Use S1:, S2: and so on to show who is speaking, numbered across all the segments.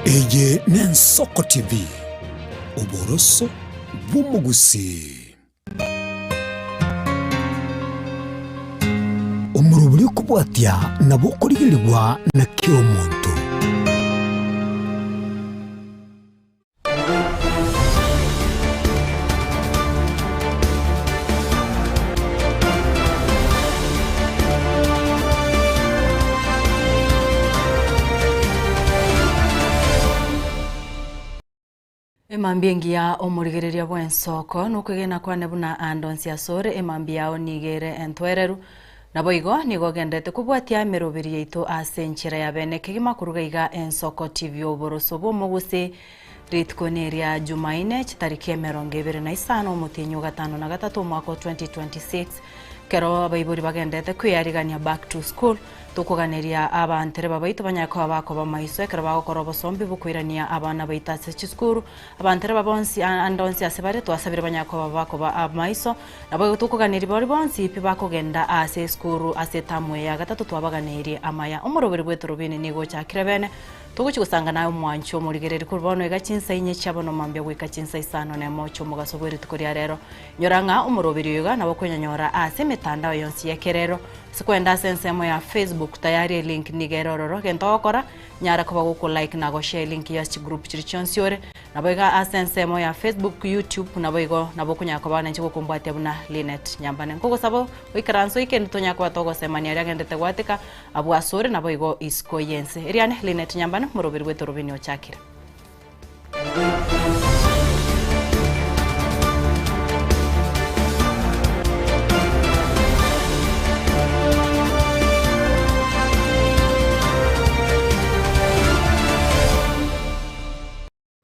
S1: Eje n'Ensoko TV oboroso bw'umugusi omurubuli kubwatya nabo kurigirirwa na kiro muntu
S2: Emambiengia omurigereria bw'Ensoko nukugena kwane buna andonsi asore emambiao nigere entwereru naboigo nigo gendete kubwatia emeroberi yaitu ase enchera ya bene kigima kuruga iga Ensoko TV oboroso bw'omugusi ritkoneria Jumaine chitariki 25 omutinyu 5 mwaka 2026 kero abaiburi bagendete kwiyarigania back to school tukuganiria abantere babaitu banyako bako bamaiso kero bagokora obosombi bukwirania abana baitase chiskuru abantere babonsi andonsi asebare twasabire banyako bako bamaiso nabo tukuganiria bori bonsi ipi bakogenda ase skuru ase tamwe ya gatatu twabaganirie amaya omurobere bwetu rubini nigo chakire bene tuguchigusanga nayo mwancho murigereri kurbono igachinsa inye chabono mambya gwika chinsa isano na mocho mugasobweri tukoria rero nyoranga umurobiri yuga nabo kwenyanyora ase mitandao yonsi yekerero sikwenda sensemo ya Facebook tayari link nigerororo gentokora nyara kuba guko like na go share link ya group chirichonsiore nabo iga asensemo ya Facebook YouTube nabo igo nabo kunyako bana nchiko kumbwate buna Linet nyambane nkoko sabo wikaranso ikeni tonyako batogo semani ari agendete gwatika abu asore nabo igo isko yense eriane Linet nyambane murobiri bwetu rubini ochakira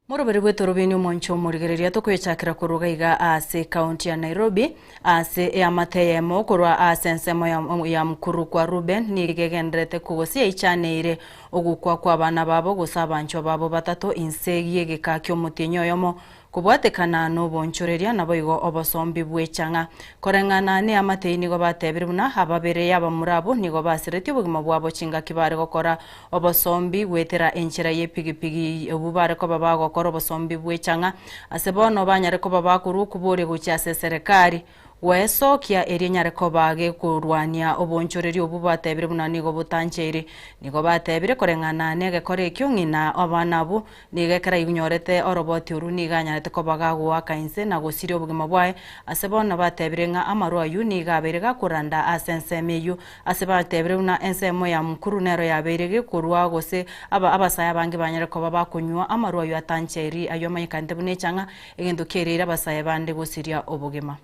S2: Murobere bwetu rubini mwancho murigereria tukwechakira kuruga iga ase county ya Nairobi ase ya mateyemo kurwa ase nsemo ya mkuru kwa Ruben nigegendrete kugosia ichaneire ogukwa kwa bana babo gusabancho babo batatu insegie gikakyo mutinyo yomo kubwatekana no bonchoreria nabo igo obosombi bwechanga korengana ne amateini go batebire buna ababere yaba murabo nigo basireti bugima bwabo chinga kibare gokora obosombi gwetera enchera yepigipigi obubare ko baba gokora obosombi bwechanga asebono banyare ko baba kuru kubore gucha serikali weso kia erinyare ko bage kurwania obonchoreri obubatebire buna nigo butancheri nigo batebire korengana nege kore kyungina abanabu nigekera ignorete oroboti uruniganyarete ko bagagwa kainse na gosiri obugima bwae asebona batebire nga amaru ayu nigabere gakuranda asensemeyu asebatebire buna ensemo ya mukuru nero yaberege kurwa gose abasaya bange banyare ko babakunywa amaru ayu atancheri ayo mayikande bunechanga egendo kerera abasaya bande gosiria obugima.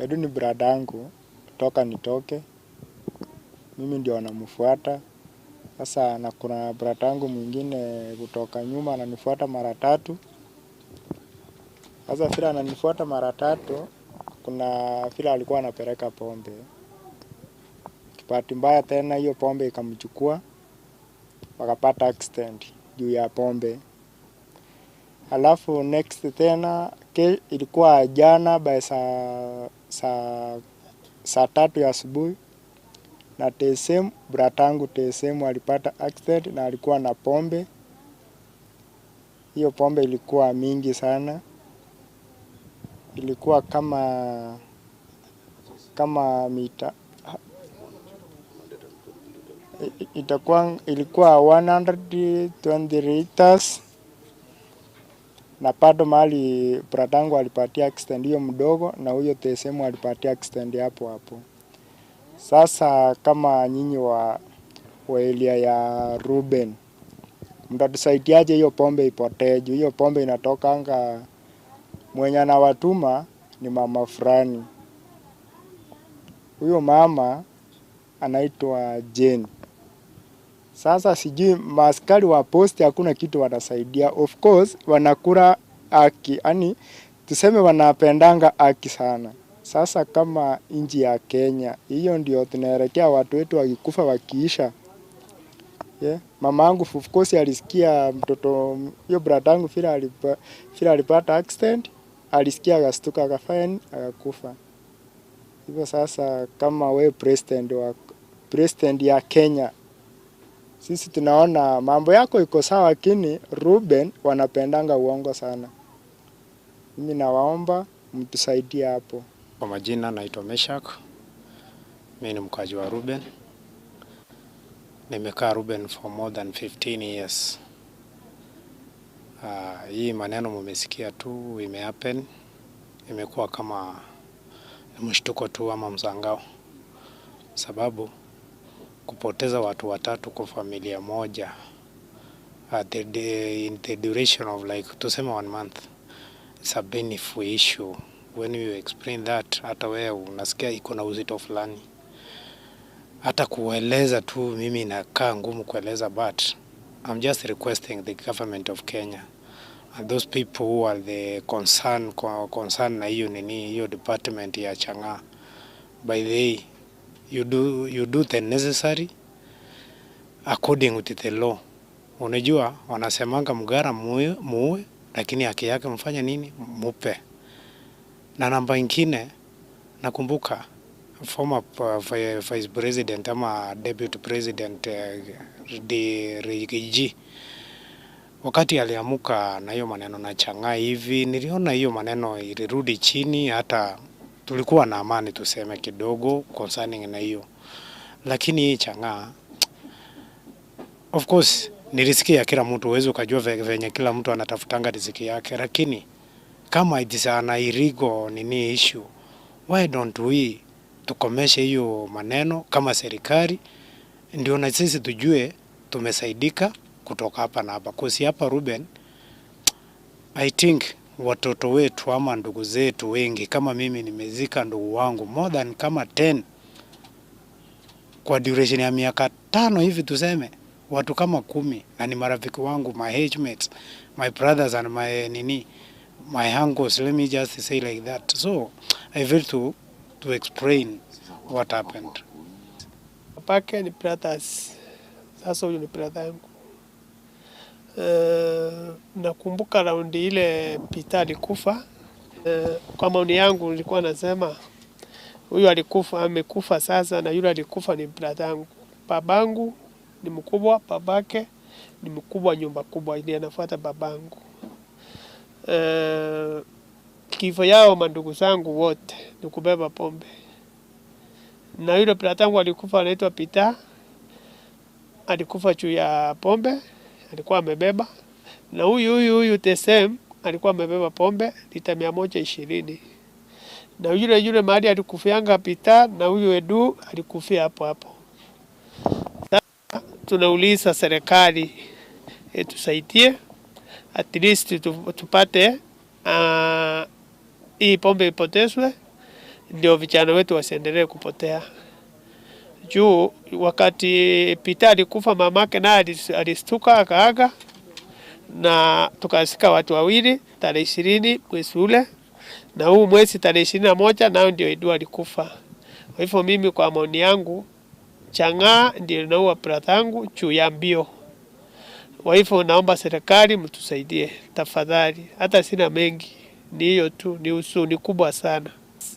S3: Edu ni bradangu, toka nitoke, mimi ndio anamfuata. Sasa na kuna bradangu mwingine kutoka nyuma ananifuata mara 3. Sasa vile ananifuata mara 3, kuna vile alikuwa anapeleka pombe. Kipati mbaya tena hiyo pombe ikamchukua, wakapata accident juu ya pombe. Alafu next tena ilikuwa jana by saa 3 ya asubuhi na TSM bratangu TSM alipata accident na alikuwa na pombe. Hiyo pombe ilikuwa mingi sana, ilikuwa kama mita ilikuwa 120 liters. Na bado mali bratangu alipatia accident hiyo mdogo na huyo TSM alipatia accident hapo. Sasa kama nyinyi wa area ya Ruben, mtatusaidiaje hiyo pombe ipotee? Hiyo pombe inatokanga mwenye na watuma ni mama fulani. Huyo mama anaitwa Jane. Sasa sijui maaskari wa posti hakuna kitu wanasaidia. Of course wanakula haki, yani tuseme wanapendanga haki sana. Sasa kama nchi ya Kenya, hiyo ndio tunaelekea watu wetu wakikufa wakiisha. Mama yangu of course alisikia mtoto hiyo bratangu vile alipata accident, alisikia akastuka akafanya akakufa. Hivyo sasa kama we president ya Kenya Sisi tunaona mambo yako iko sawa, lakini Ruben wanapendanga uongo sana. Mimi nawaomba mtusaidie hapo.
S4: Kwa majina naitwa Meshak. Mimi ni mkaji wa Ruben. Nimekaa Ruben for more than 15 years. Hii maneno mumesikia tu imehappen. Imekuwa kama mshtuko tu ama msangao. Sababu kupoteza watu watatu kwa familia moja in the duration of like tuseme 1 month, it's a painful issue. When you explain that, hata wewe unasikia iko na uzito fulani. Hata kueleza tu mimi inakaa ngumu kueleza, but I'm just requesting the government of Kenya and those people who are the concern na hiyo department ya Chang'aa, by the way, you do the necessary according with the law. Unajua wanasemanga mgara muue, lakini haki yake mfanya nini? Mupe. Na namba ingine, nakumbuka former vice president ama deputy president Rigiji, wakati aliamuka na hiyo maneno na Chang'aa hivi, niliona hiyo maneno ilirudi chini, hata tulikuwa na amani tuseme kidogo concerning na hiyo. Lakini hii Chang'aa, of course nilisikia kila mtu, uwezo ukajua venye kila mtu anatafutanga riziki yake, lakini kama it is an illegal issue, why don't we tukomeshe hiyo maneno kama serikali, ndio na sisi tujue tumesaidika kutoka hapa na hapa. Kwa hapa Ruben, I think watoto wetu ama ndugu zetu wengi, kama mimi nimezika ndugu wangu more than kama 10 kwa duration ya miaka 5 hivi tuseme, watu kama 10, na ni marafiki wangu, my age mates, my brothers and my uncles, let me just say like that. So I feel to explain what happened.
S5: Papake ni brothers. Sasa huyu ni brother yangu. Nakumbuka raundi ile Peter alikufa. Kwa maoni yangu nilikuwa nasema huyu amekufa sasa, na yule alikufa ni brother yangu. Babangu ni mkubwa, babake ni mkubwa, nyumba kubwa ile anafuata babangu. Kifo yao mandugu zangu wote ni kubeba pombe. Na yule brother yangu alikufa, anaitwa Peter, alikufa juu ya pombe, alikuwa amebeba. Na huyu the same alikuwa amebeba pombe lita 120. Na yule mahali alikufianga Peter, na huyu Edu alikufia hapo hapo. Sasa tunauliza serikali tusaidie, at least tupate hii pombe ipotezwe, ndio vijana wetu wasiendelee kupotea. Juu wakati Peter alikufa, mamake na alistuka akaaga, na tukasika watu wawili tarehe 20 mwezi ule, na huu mwezi tarehe 21 nao ndio Edu alikufa. Kwa hivyo mimi kwa maoni yangu Chang'aa ndio naua brother yangu juu ya mbio. Kwa hivyo naomba serikali mtusaidie tafadhali, hata sina mengi, ni hiyo tu, ni huzuni kubwa sana.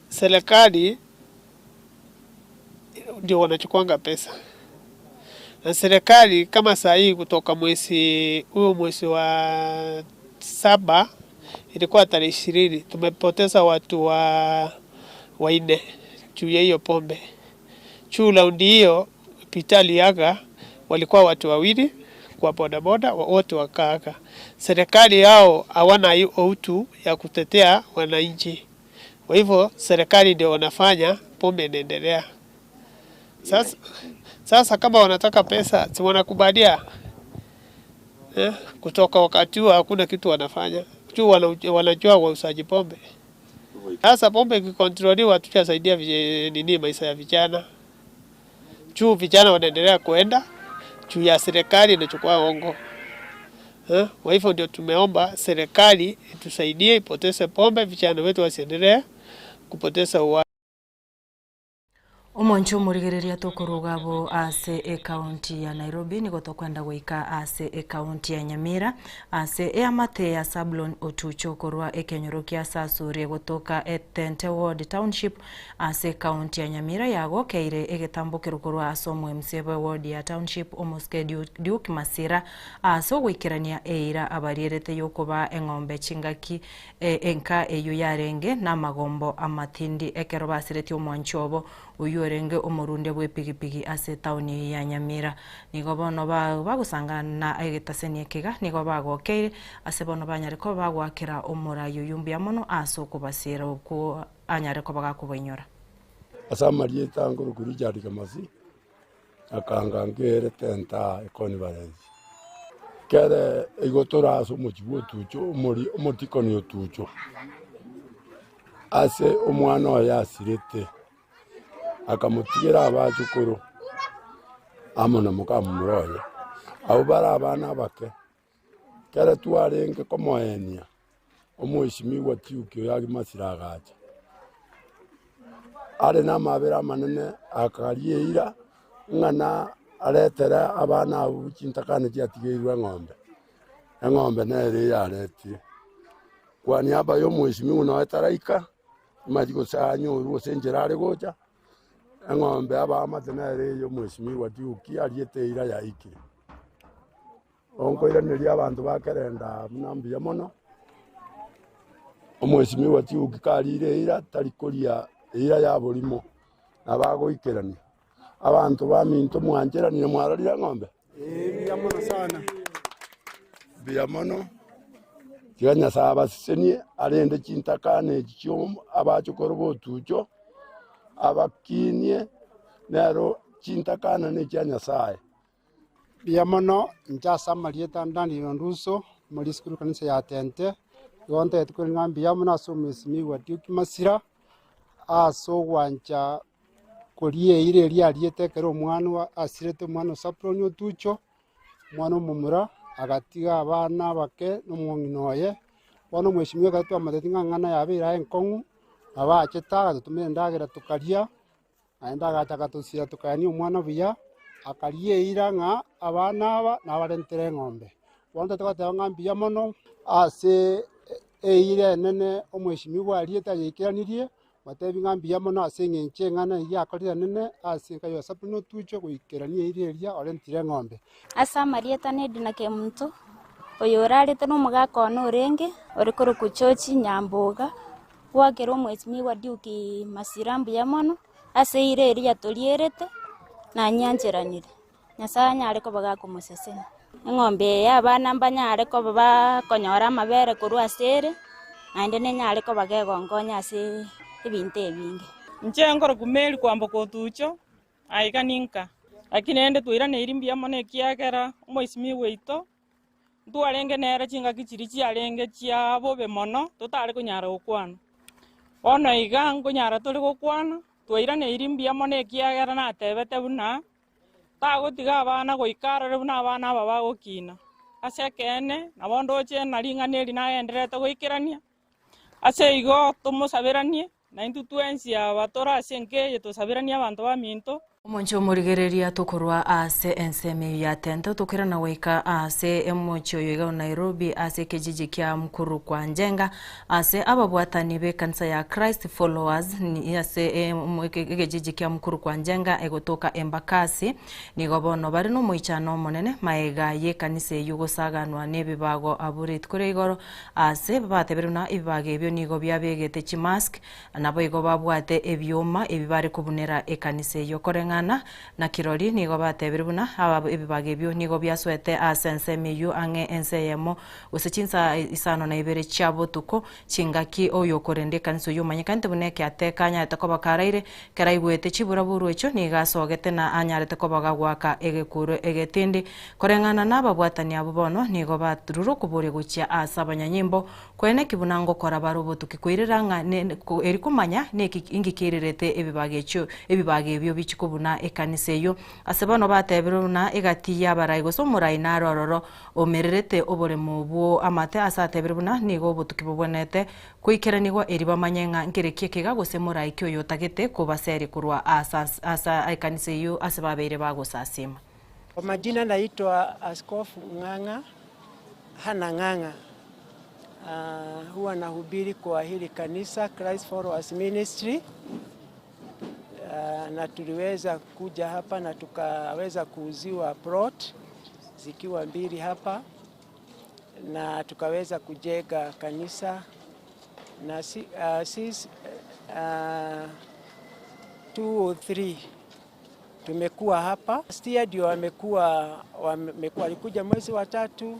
S5: Serikali ndio wanachukuanga pesa, na serikali kama saa hii kutoka mwezi wa 7 ilikuwa tarehe 20, tumepoteza watu wa 4 juu ya hiyo pombe. Juu raundi hiyo Peter yaga walikuwa watu 2 kwa bodaboda, wote wakaaga. Serikali yao hawana utu ya kutetea wananchi. Kwa hivyo serikali ndio wanafanya pombe inaendelea. Sasa kama wanataka pesa, si wanakubalia. Kutoka wakati huo hakuna kitu wanafanya. Juu wanajua wauzaji pombe. Sasa pombe ikikontroliwa tutasaidia maisha ya vijana. Juu vijana wanaendelea kuenda juu ya serikali inachukua hongo. Kwa hivyo ndio tumeomba serikali tusaidie ipoteze pombe, vijana wetu wasiendelee kupoteza uhai.
S2: Omoncho murigereria tokorugabo ase county ya Nairobi nigo tokwenda goika ase county ya Nyamira ase amate ya Sablon Otucho korwa ekenyorokia sasurie gotoka Etente Ward Township ase county ya Nyamira yago keire egetambukiro korwa asomwe msebe ward ya Township omoske Duke Masira aso gwikirania eira abarierete yokoba eng'ombe chingaki enka eyo yarenge na magombo amatindi ekero basireti omonchobo uyorenge omurunde bwe pigipigi ase tauni ya Nyamira nigo bono bagusangana egetasenie kiga nigo bagokeire ase bono banyareko bagwakira omurayo yumbia mono aso kubasira uko anyareko bagakuboinyora
S6: asamarie tangoro kuri jari kamasi akanga ngere tenta conference kere igotora aso mochibu tucho omotikoni otucho ase omwana oya asirete akamutigira abachukuru amona mukamuroye abo bara abana bake kere twarenge komoenia omoishimiwa tiukio yagi masiragacha are na mabera manene akarieira ngana aretera abana abo chintakane chiatigeirwe eng'ombe nere yaretie kwani aba yo moishimiwa no etaraika majigo sanyo senjerare gocha eng'ombe aba amatenere yo mweshimiwa Duke arieteira yaiki onkoiranĩria abantu bakerenda mnambia mono omweshimiwa Duke karireira tarikuria ira ya burimo nabagoikerania abantu baminto mwanjeranire mwararira ng'ombe
S3: bia mono sana
S6: bia mono tiganya saba senie arende chintakane chicho abachukoro botucho abakinie nero chintakana ne cha Nyasaye
S3: bia mono njasa marieta ndani nduso muri skuru kanisa ya Tente yonte tukuri ngambi ya mono asomesimi wa Duke Masira aso wancha korie ire riariete kero mwana asirete mwana Sablon Otucho mwana mumura agatiga abana bake n'umwonginoye bono mweshimiwe gatwa amatetinga ngana yabira enkongu abachetaga tutumire ndagira tukaria aenda gataka tusira tukani omwana buya akarie iranga abana aba nabarentere ng'ombe bonde tukatanga ngambia mono ase eire nene omweshimiwa arieta yikiranirie batebi ngambia mono ase ngenche ngana yakorira nene ase kayo Sablon Otucho guikirania ireria orentire ng'ombe
S7: asa marieta ne dinake muntu oyorarete no mugako no renge orikoro kuchochi nyamboga wakero mweshimiwa Duke Masira mbuya mono ase ireria tolierete na nyanjeranire Nyasaye ariko bagakumusesena eng'ombe y'abana mbanyareko bakonyora amabere korwa asere naende nenyareko bagegongonya ase ebintu ebinge
S8: nchengoro kumeli kwamboka Otucho aika ninka lakini ende twirane irimbia mono ekiagera omweshimiwa ito ntwarenge nere chingaki chiri chiarenge chia bobe mono totare kunyara gokwana bono iga nkonyara turi gokwana twairane irimbia mono ekiagera natebete buna tagotiga abana goikarore buna abana aba bagokina ase kene nabo ndoche naring'aneri naenderete goikerania ase igo tomosabiranie na intu twensia batora ase nkeye tosabirania abantu baminto
S2: omoncho murigereria tokorwa ase enseme ya Tente tukirana goika ase emocho yoga Nairobi ase kijiji kya mkuru kwa Njenga ase ababwatani be kanisa ya Christ Followers ni ase kijiji kya mkuru kwa Njenga egotoka Embakasi nigo bono bari no moichano monene maega ye kanisa yugosaganwa nebibago aburit kure igoro ase bateberuna ibage ebyo nigo byabegete chimask nabo igo babwate ebyoma ebibare kubunera ekanisa yokorenga na kirori nigo batebire buna aba ebibage byo nigo byaswete asense meyu ange enseyemo usechinsa isano na ibere chabo tuko chingaki oyo korende kanso yo manyikante buneke atekanya takoba karaire karaigwete chibura buru echo nigasogete na anyarete kobaga gwaka egekuru egetindi korengana nababwatani abo bono nigo batururu kubure guchia asabanyanyimbo kwene kibunango kora barubo tukikwirira nga eri kumanya neki ingikirerete ebibage echo ebibage byo bichikubuna buna ekanisa eyo asebano batebiruna egatiya baraigo so muraina rororo omererete oboremo bwo amate asatebiruna nigo butuki bubonete kuikeranirwa eriba manyenga ngerekie kiga gose murai kyo yotagete kubaseri kurwa asa ekanisa eyo asebabeire bagosasima.
S9: Kwa majina naitwa Askofu Ng'ang'a Hana Ng'ang'a. Huwa nahubiri kwa hili kanisa Christ Followers Ministry. Na tuliweza kuja hapa na tukaweza kuuziwa plot zikiwa 2 hapa na tukaweza kujenga kanisa na sisi 2 or 3 tumekuwa hapa. Stia ndio walikuja mwezi wa 3,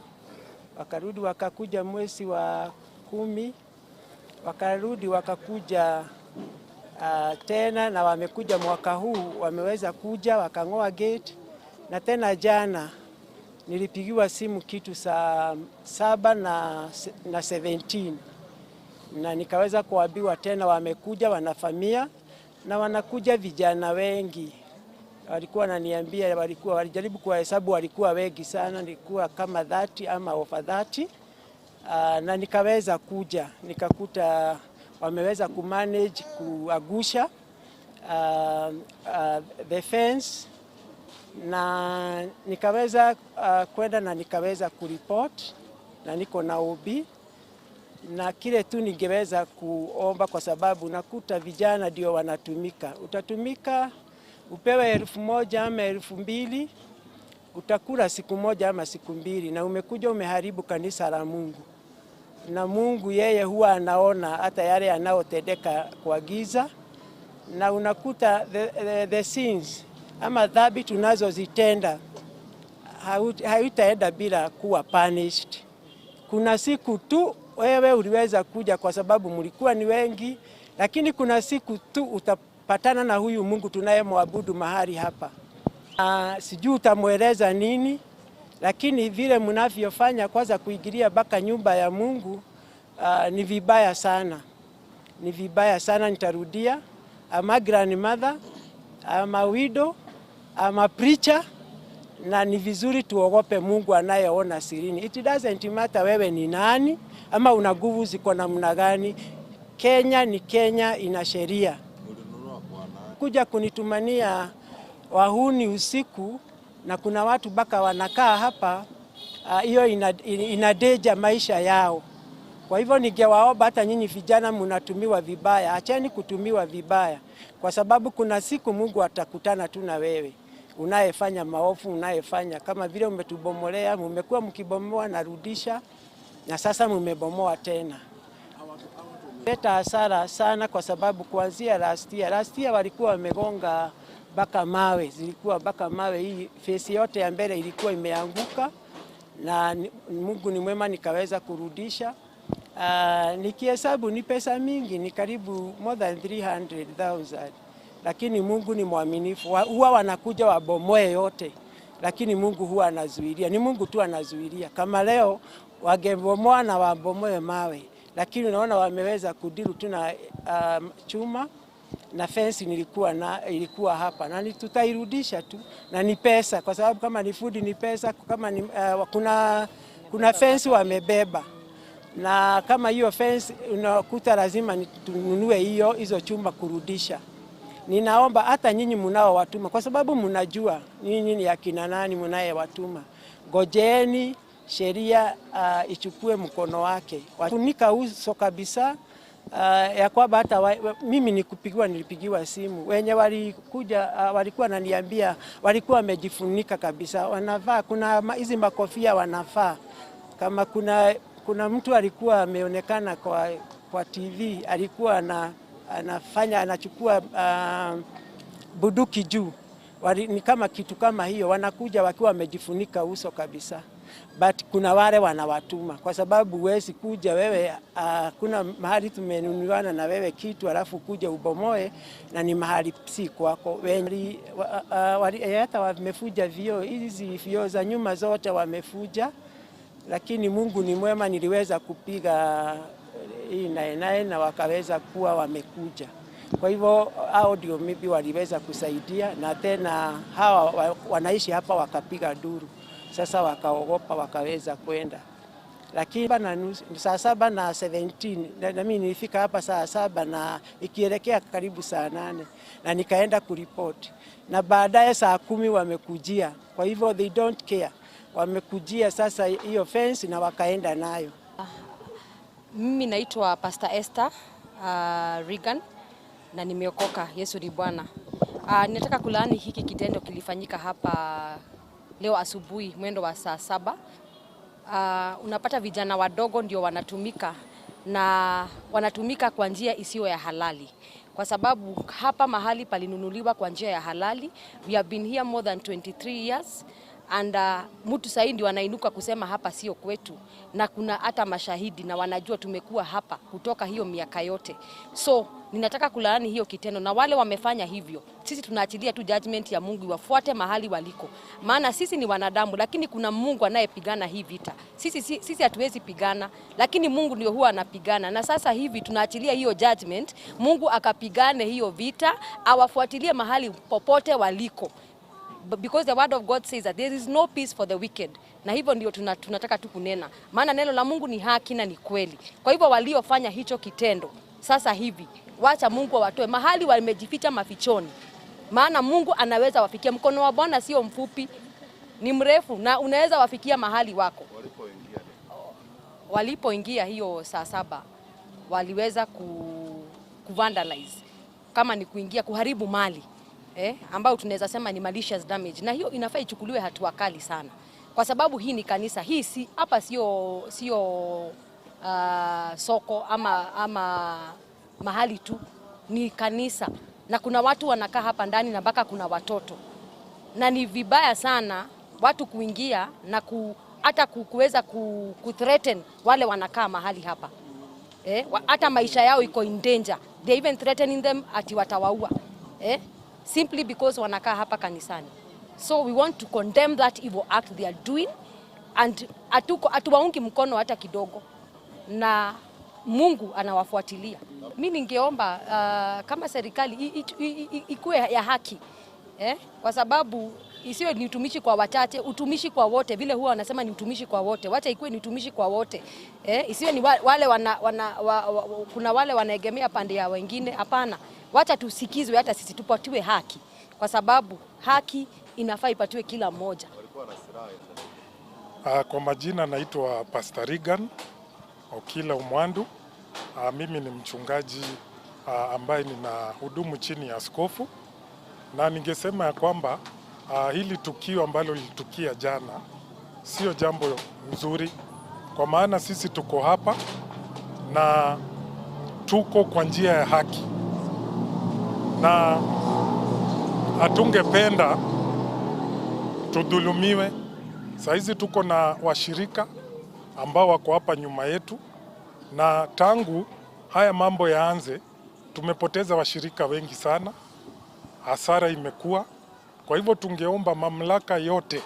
S9: wakarudi wakakuja mwezi wa 10, wakarudi wakakuja tena na wamekuja mwaka huu, wameweza kuja wakang'oa gate. Na tena jana nilipigiwa simu kitu saa 7 na 17 na nikaweza kuambiwa tena wamekuja wanafamia na wanakuja vijana wengi. Walikuwa wananiambia walijaribu kuhesabu walikuwa wengi sana, nilikuwa kama 30 ama over 30. Na nikaweza kuja nikakuta wameweza kumanage kuagusha the fence na nikaweza kwenda na nikaweza kuripoti na niko na OB. Na kile tu ningeweza kuomba, kwa sababu nakuta vijana ndio wanatumika. Utatumika upewe 1,000 ama 2,000, utakula siku moja ama siku 2 na umekuja umeharibu kanisa la Mungu. Na Mungu yeye huwa anaona hata yale yanayotendeka kwa giza, na unakuta the sins ama dhambi tunazozitenda haitaenda bila kuwa punished. Kuna siku tu wewe uliweza kuja kwa sababu mlikuwa ni wengi, lakini kuna siku tu utapatana na huyu Mungu tunayemwabudu mahali hapa. Sijui utamweleza nini, lakini vile mnavyofanya kwanza kuingilia mpaka nyumba ya Mungu ni vibaya sana. Ni vibaya sana, nitarudia. I'm a grandmother, I'm a widow, I'm a preacher, na ni vizuri tuogope Mungu anayeona sirini. It doesn't matter wewe ni nani ama una nguvu ziko namna gani. Kenya ni Kenya, ina sheria. Kuja kunitumania wahuni usiku na kuna watu baka wanakaa hapa, hiyo inadeja maisha yao. Kwa hivyo ningewaomba hata nyinyi vijana mnatumiwa vibaya, acheni kutumiwa vibaya, kwa sababu kuna siku Mungu atakutana tu na wewe unayefanya maovu, unayefanya kama vile umetubomolea, mmekuwa mkibomoa narudisha, na sasa mmebomoa tena. Leta hasara sana, kwa sababu kuanzia last year walikuwa wamegonga baka mawe, zilikuwa baka mawe, hii face yote ya mbele ilikuwa imeanguka, na Mungu ni mwema nikaweza kurudisha. Nikihesabu ni pesa mingi, ni karibu more than 300,000, lakini Mungu ni mwaminifu. Huwa wanakuja wabomoe yote, lakini Mungu huwa anazuilia. Ni Mungu tu anazuilia. Kama leo wangebomoa na wabomoe mawe, lakini unaona wameweza kudiru tu na chuma na fence ilikuwa hapa, na tutairudisha tu, na ni pesa, kwa sababu kama ni food ni pesa, kama ni, kuna fence wamebeba, na kama hiyo fence unakuta lazima tununue hizo chuma kurudisha. Ninaomba hata nyinyi mnao watuma, kwa sababu mnajua nyinyi ni akina nani mnayewatuma, ngojeni sheria ichukue mkono wake. Wafunika uso kabisa, ya kwamba hata mimi nilipigiwa simu, wenye walikuja walikuwa wananiambia walikuwa wamejifunika kabisa, wanavaa kuna hizi makofia wanafaa. Kama kuna mtu alikuwa ameonekana kwa TV, alikuwa anachukua buduki juu, ni kama kitu kama hiyo, wanakuja wakiwa wamejifunika uso kabisa. But kuna wale wanawatuma, kwa sababu huwezi kuja wewe, kuna mahali tumenunuana na wewe kitu alafu kuja ubomoe, na ni mahali si kwako. Hata wamefuja hizi vioo za nyuma zote wamefuja, lakini Mungu ni mwema, niliweza kupiga hii nae na wakaweza kuwa wamekuja. Kwa hivyo hao ndio maybe waliweza kusaidia, na tena hawa wanaishi hapa wakapiga duru, sasa wakaogopa wakaweza kwenda. Lakini saa 7:17 na mimi nilifika hapa saa 7 na ikielekea karibu saa 8 na nikaenda kuripoti, na baadaye saa 10 wamekujia. Kwa hivyo they don't care, wamekujia sasa hiyo fence na wakaenda nayo.
S10: Mimi naitwa Pastor Esther Regan na nimeokoka. Yesu ni Bwana. Ninataka kulaani hiki kitendo kilifanyika hapa leo asubuhi mwendo wa saa 7. Unapata vijana wadogo ndio wanatumika, na wanatumika kwa njia isiyo ya halali, kwa sababu hapa mahali palinunuliwa kwa njia ya halali. We have been here more than 23 years and mtu sahi ndio wanainuka kusema hapa sio kwetu, na kuna hata mashahidi na wanajua tumekuwa hapa kutoka hiyo miaka yote. So ninataka kulaani hiyo kitendo, na wale wamefanya hivyo sisi tunaachilia tu judgment ya Mungu wafuate mahali waliko, maana sisi ni wanadamu, lakini kuna Mungu anayepigana hii vita. Sisi hatuwezi pigana, lakini Mungu ndio huwa anapigana, na sasa hivi tunaachilia hiyo judgment, Mungu akapigane hiyo vita, awafuatilie mahali popote waliko, because the word of God says that there is no peace for the wicked. Na hivyo ndio tunataka tu kunena, maana neno la Mungu ni haki na ni kweli. Kwa hivyo waliofanya hicho kitendo sasa hivi, wacha Mungu awatoe mahali wamejificha mafichoni, maana Mungu anaweza wafikia. Mkono wa Bwana sio mfupi, ni mrefu, na unaweza wafikia mahali wako. Walipoingia hiyo saa 7 waliweza kuvandalize, kama ni kuingia kuharibu mali ambao tunaweza sema ni malicious damage, na hiyo inafaa ichukuliwe hatua kali sana, kwa sababu hii ni kanisa. Hii si hapa sio soko ama mahali tu, ni kanisa, na kuna watu wanakaa hapa ndani, na mpaka kuna watoto, na ni vibaya sana watu kuingia na hata kuweza kuthreaten wale wanakaa mahali hapa. Hata maisha yao iko in danger. They even threatening them ati watawaua. Simply because wanakaa hapa kanisani. So we want to condemn that evil act they are doing, and atuwaungi mkono hata kidogo, na Mungu anawafuatilia. Mimi ningeomba kama serikali ikuwe ya haki, kwa sababu isiwe ni utumishi kwa wachache, utumishi kwa wote. Vile huwa wanasema ni utumishi kwa wote, wacha ikuwe ni utumishi kwa wote. Isiwe ni wale kuna wale wanaegemea pande ya wengine. Hapana, wacha tusikizwe, hata sisi tupatiwe haki, kwa sababu haki inafaa ipatiwe kila mmoja.
S11: Kwa majina naitwa Pastor Regan Okila Umwandu. Mimi ni mchungaji ambaye nina hudumu chini ya askofu, na ningesema ya kwamba hili tukio ambalo lilitukia jana sio jambo nzuri, kwa maana sisi tuko hapa na tuko kwa njia ya haki, na hatungependa tudhulumiwe. Saizi tuko na washirika ambao wako hapa nyuma yetu, na tangu haya mambo yaanze tumepoteza washirika wengi sana, hasara imekuwa. Kwa hivyo tungeomba mamlaka yote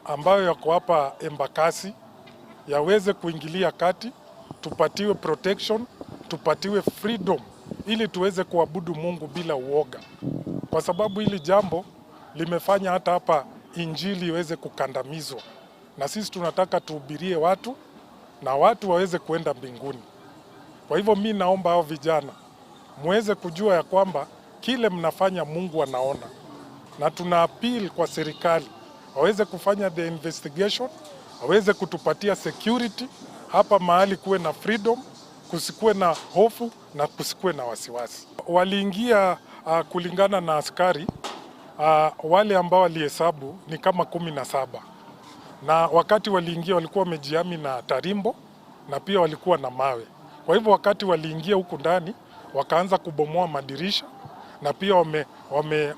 S11: ambayo yako hapa Embakasi yaweze kuingilia kati, tupatiwe protection, tupatiwe freedom, ili tuweze kuabudu Mungu bila uoga, kwa sababu hili jambo limefanya hata hapa injili iweze kukandamizwa, na sisi tunataka tuhubirie watu na watu waweze kuenda mbinguni. Kwa hivyo mimi naomba hao vijana muweze kujua ya kwamba kile mnafanya Mungu anaona, na tuna appeal kwa serikali waweze kufanya the investigation, waweze kutupatia security hapa mahali, kuwe na freedom, kusikuwe na hofu na kusikuwe na wasiwasi. Waliingia kulingana na askari wale ambao walihesabu ni kama 17, na wakati waliingia walikuwa wamejihami na tarimbo na pia walikuwa na mawe. Kwa hivyo wakati waliingia huku ndani wakaanza kubomoa madirisha, na pia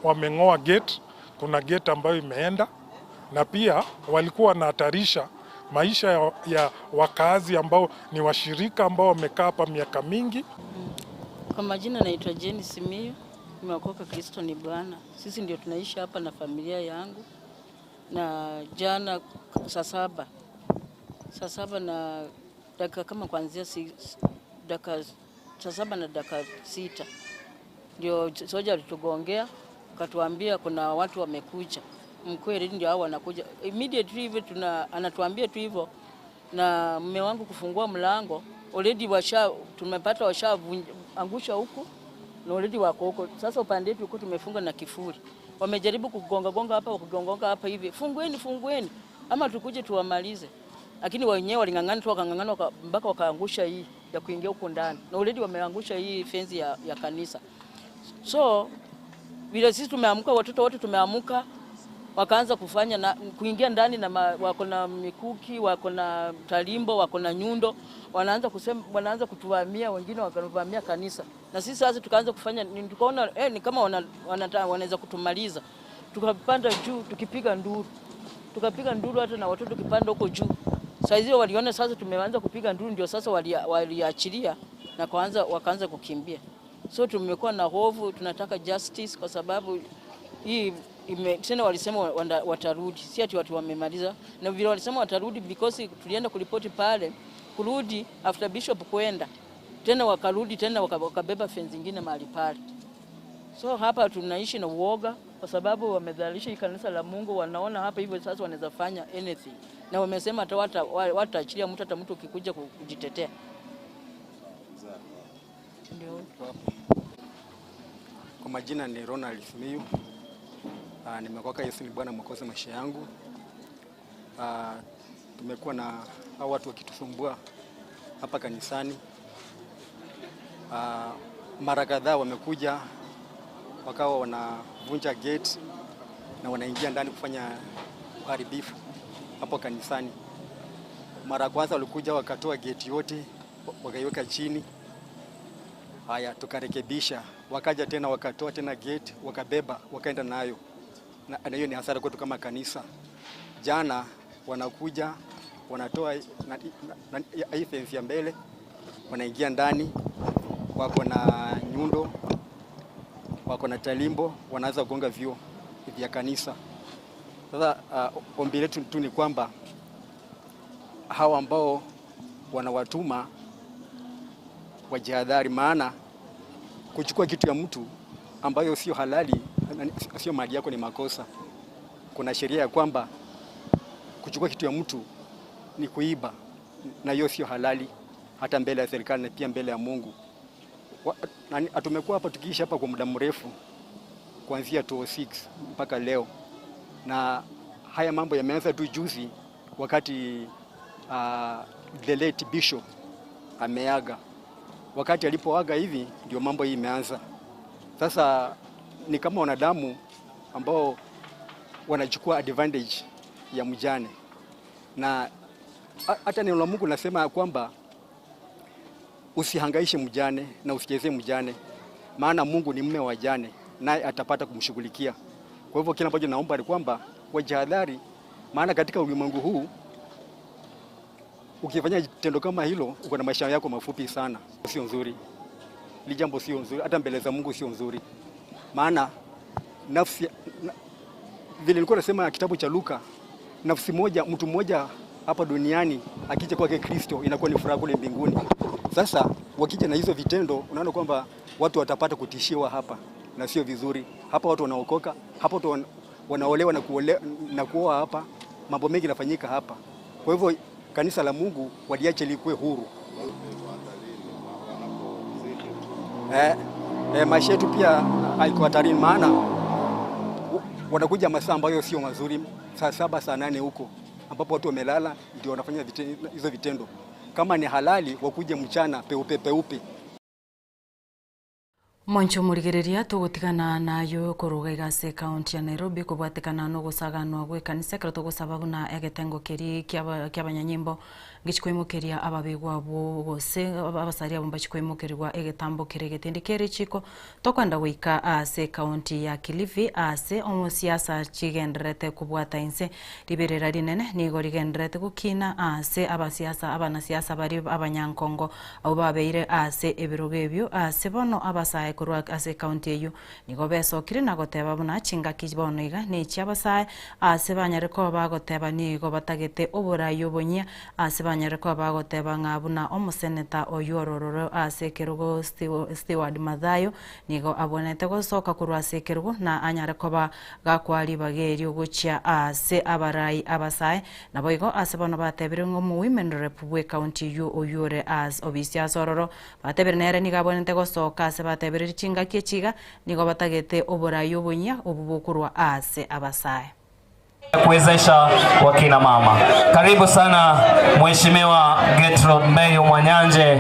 S11: wameng'oa gate. Kuna gate ambayo imeenda, na pia walikuwa wanahatarisha maisha ya wakazi ambao ni washirika ambao wamekaa hapa miaka mingi.
S12: Kwa majina naitwa Jenny Simiyu, nimeokoka. Kristo ni Bwana. Sisi ndio tunaishi hapa na familia yangu, na jana saa 7 na dakika kama kuanzia dakika saa 7 na dakika 6 ndio soja alitugongea, akatuambia kuna watu wamekuja. Mkweli ndio hao wanakuja. Immediately hivyo anatuambia tu hivyo, na mume wangu kufungua mlango, already tumepata angusha huko na already wako huko. Sasa upande wetu huko tumefunga na kifuri. Wamejaribu kugonga hapa hivi. Fungueni ama tukuje tuwamalize. Lakini wenyewe walingangana tu wakangangana mpaka wakaangusha hii ya kuingia huko ndani. Na already wameangusha hii fence ya kanisa. So vile sisi tumeamka, watoto wote tumeamka, wakaanza kufanya na kuingia ndani na wako na mikuki, wako na talimbo, wako na nyundo, wanaanza kutuvamia, wengine wakavamia kanisa. Na sisi sasa tukaanza kufanya, tukaona ni kama wanaweza kutumaliza. Tukapanda juu tukipiga nduru. Tukapiga nduru hata na watoto kipanda huko juu. Sasa hizo waliona sasa tumeanza kupiga nduru, ndio sasa waliachilia na wakaanza kukimbia. So tumekuwa na hofu, tunataka justice kwa sababu hii tena walisema watarudi. Si ati watu wamemaliza. Na vile walisema watarudi because tulienda kuripoti pale, kurudi after bishop kwenda. Tena wakarudi tena wakabeba fence nyingine mahali pale. So hapa tunaishi na uoga kwa sababu wamedhalisha kanisa la Mungu, wanaona hapa hivyo sasa wanaweza fanya anything. Na wamesema hata wataachilia mtu hata mtu ukikuja kujitetea. Ndio.
S13: Kwa majina ni Ronald Simiyu. Nimekoka Yesu ni Bwana mwokozi maisha yangu. Tumekuwa na hao watu wakitusumbua hapa kanisani. Mara kadhaa wamekuja wakawa wanavunja gate na wanaingia ndani kufanya uharibifu hapo kanisani. Mara kwanza walikuja wakatoa gate yote wakaiweka chini. Haya tukarekebisha, wakaja tena wakatoa tena gate wakabeba wakaenda nayo. Na hiyo ni hasara kwetu kama kanisa. Jana wanakuja wanatoa hii fence ya mbele, wanaingia ndani, wako na nyundo, wako na talimbo, wanaanza kugonga vioo vya kanisa. Sasa ombi letu tu ni kwamba hawa ambao wanawatuma wajihadhari, maana kuchukua kitu ya mtu ambayo sio halali, sio mali yako, ni makosa. Kuna sheria ya kwamba kuchukua kitu ya mtu ni kuiba, na hiyo sio halali hata mbele ya serikali na pia mbele ya Mungu. Tumekuwa hapa tukiishi hapa kwa muda mrefu kuanzia 2006 mpaka leo, na haya mambo yameanza tu juzi wakati the late bishop ameaga. Wakati alipoaga hivi ndio mambo hii imeanza. Sasa ni kama wanadamu ambao wanachukua advantage ya mjane. Na hata neno la Mungu nasema kwamba usihangaishe mjane na usichezee mjane, maana Mungu ni mume wa jane naye atapata kumshughulikia. Kwa hivyo kila ambacho naomba ni kwamba wajihadhari, maana katika ulimwengu huu ukifanya tendo kama hilo uko na maisha yako mafupi sana. Sio nzuri. Ni jambo sio nzuri, hata mbele za Mungu sio nzuri. Maana vile nilikuwa nasema kitabu cha Luka, nafsi moja, mtu mmoja hapa duniani akija kwake Kristo inakuwa ni furaha kule mbinguni. Sasa wakija na hizo vitendo, unaona kwamba watu watapata kutishiwa hapa, na sio vizuri. Hapa watu wanaokoka, hapa watu wanaolewa na kuoa hapa, mambo mengi yanafanyika hapa. Kwa hivyo kanisa la Mungu waliache likuwe huru. Maisha yetu pia haiko hatarini, maana wanakuja masaa ambayo sio mazuri, saa 7 saa 8 huko ambapo watu wamelala ndio wanafanya hizo vitendo. Kama ni halali wakuje mchana peupe.
S2: Moncho murigereria tugutigana nayo kuruga igase county ya Nairobi kubwatikana no gusaganwa gwe kanisa kero tugusaba na egetengo keri ky'abanyanyimbo gichikwemukeria ababigwa bo gose abasari abo bachikwemukerirwa egetambo kiregetende keri chiko tokwenda guika ase county ya Kilifi ase omusiasa chigenderete kubwata inse liberera rinene nigo rigenderete gukina ase abanasiasa bari abanyankongo abo babeire ase ebirogebyo ase bono abasaye kurwa ase county eyo nigo besokire na goteba buna chinga kibono iga ni chiabasaye ase banyareko bagoteba nigo batagete oburayo bonya ase banyere kwa bagoteba ng'abuna omuseneta oyorororo ase Kerugo Steward Mathayo nigo abonete gosoka kurwa ase Kerugo na anyare koba gakwari bageri ogochia ase abarai abasae nabo igo ase bono batebire ngo mu women rep we county yu oyore as obisia sororo batebire nere niga abonete gosoka ase batebire chinga kiechiga nigo batagete oborai obunya obubukurwa ase abasae
S14: kuwezesha wakina mama. Karibu sana Mheshimiwa Gertrude Mbeyu Mwanyanje.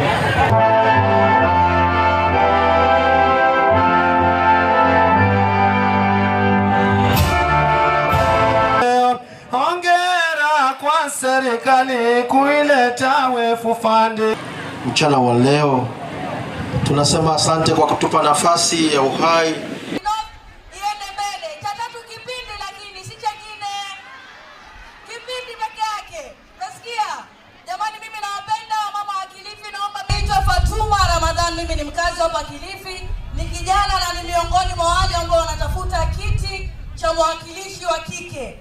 S15: Hongera kwa serikali kuileta wefu fund.
S16: Mchana wa leo tunasema asante kwa kutupa nafasi ya uhai.
S17: Mimi ni mkazi hapa Kilifi, ni kijana na ni miongoni mwa wale ambao wanatafuta kiti cha mwakilishi wa kike.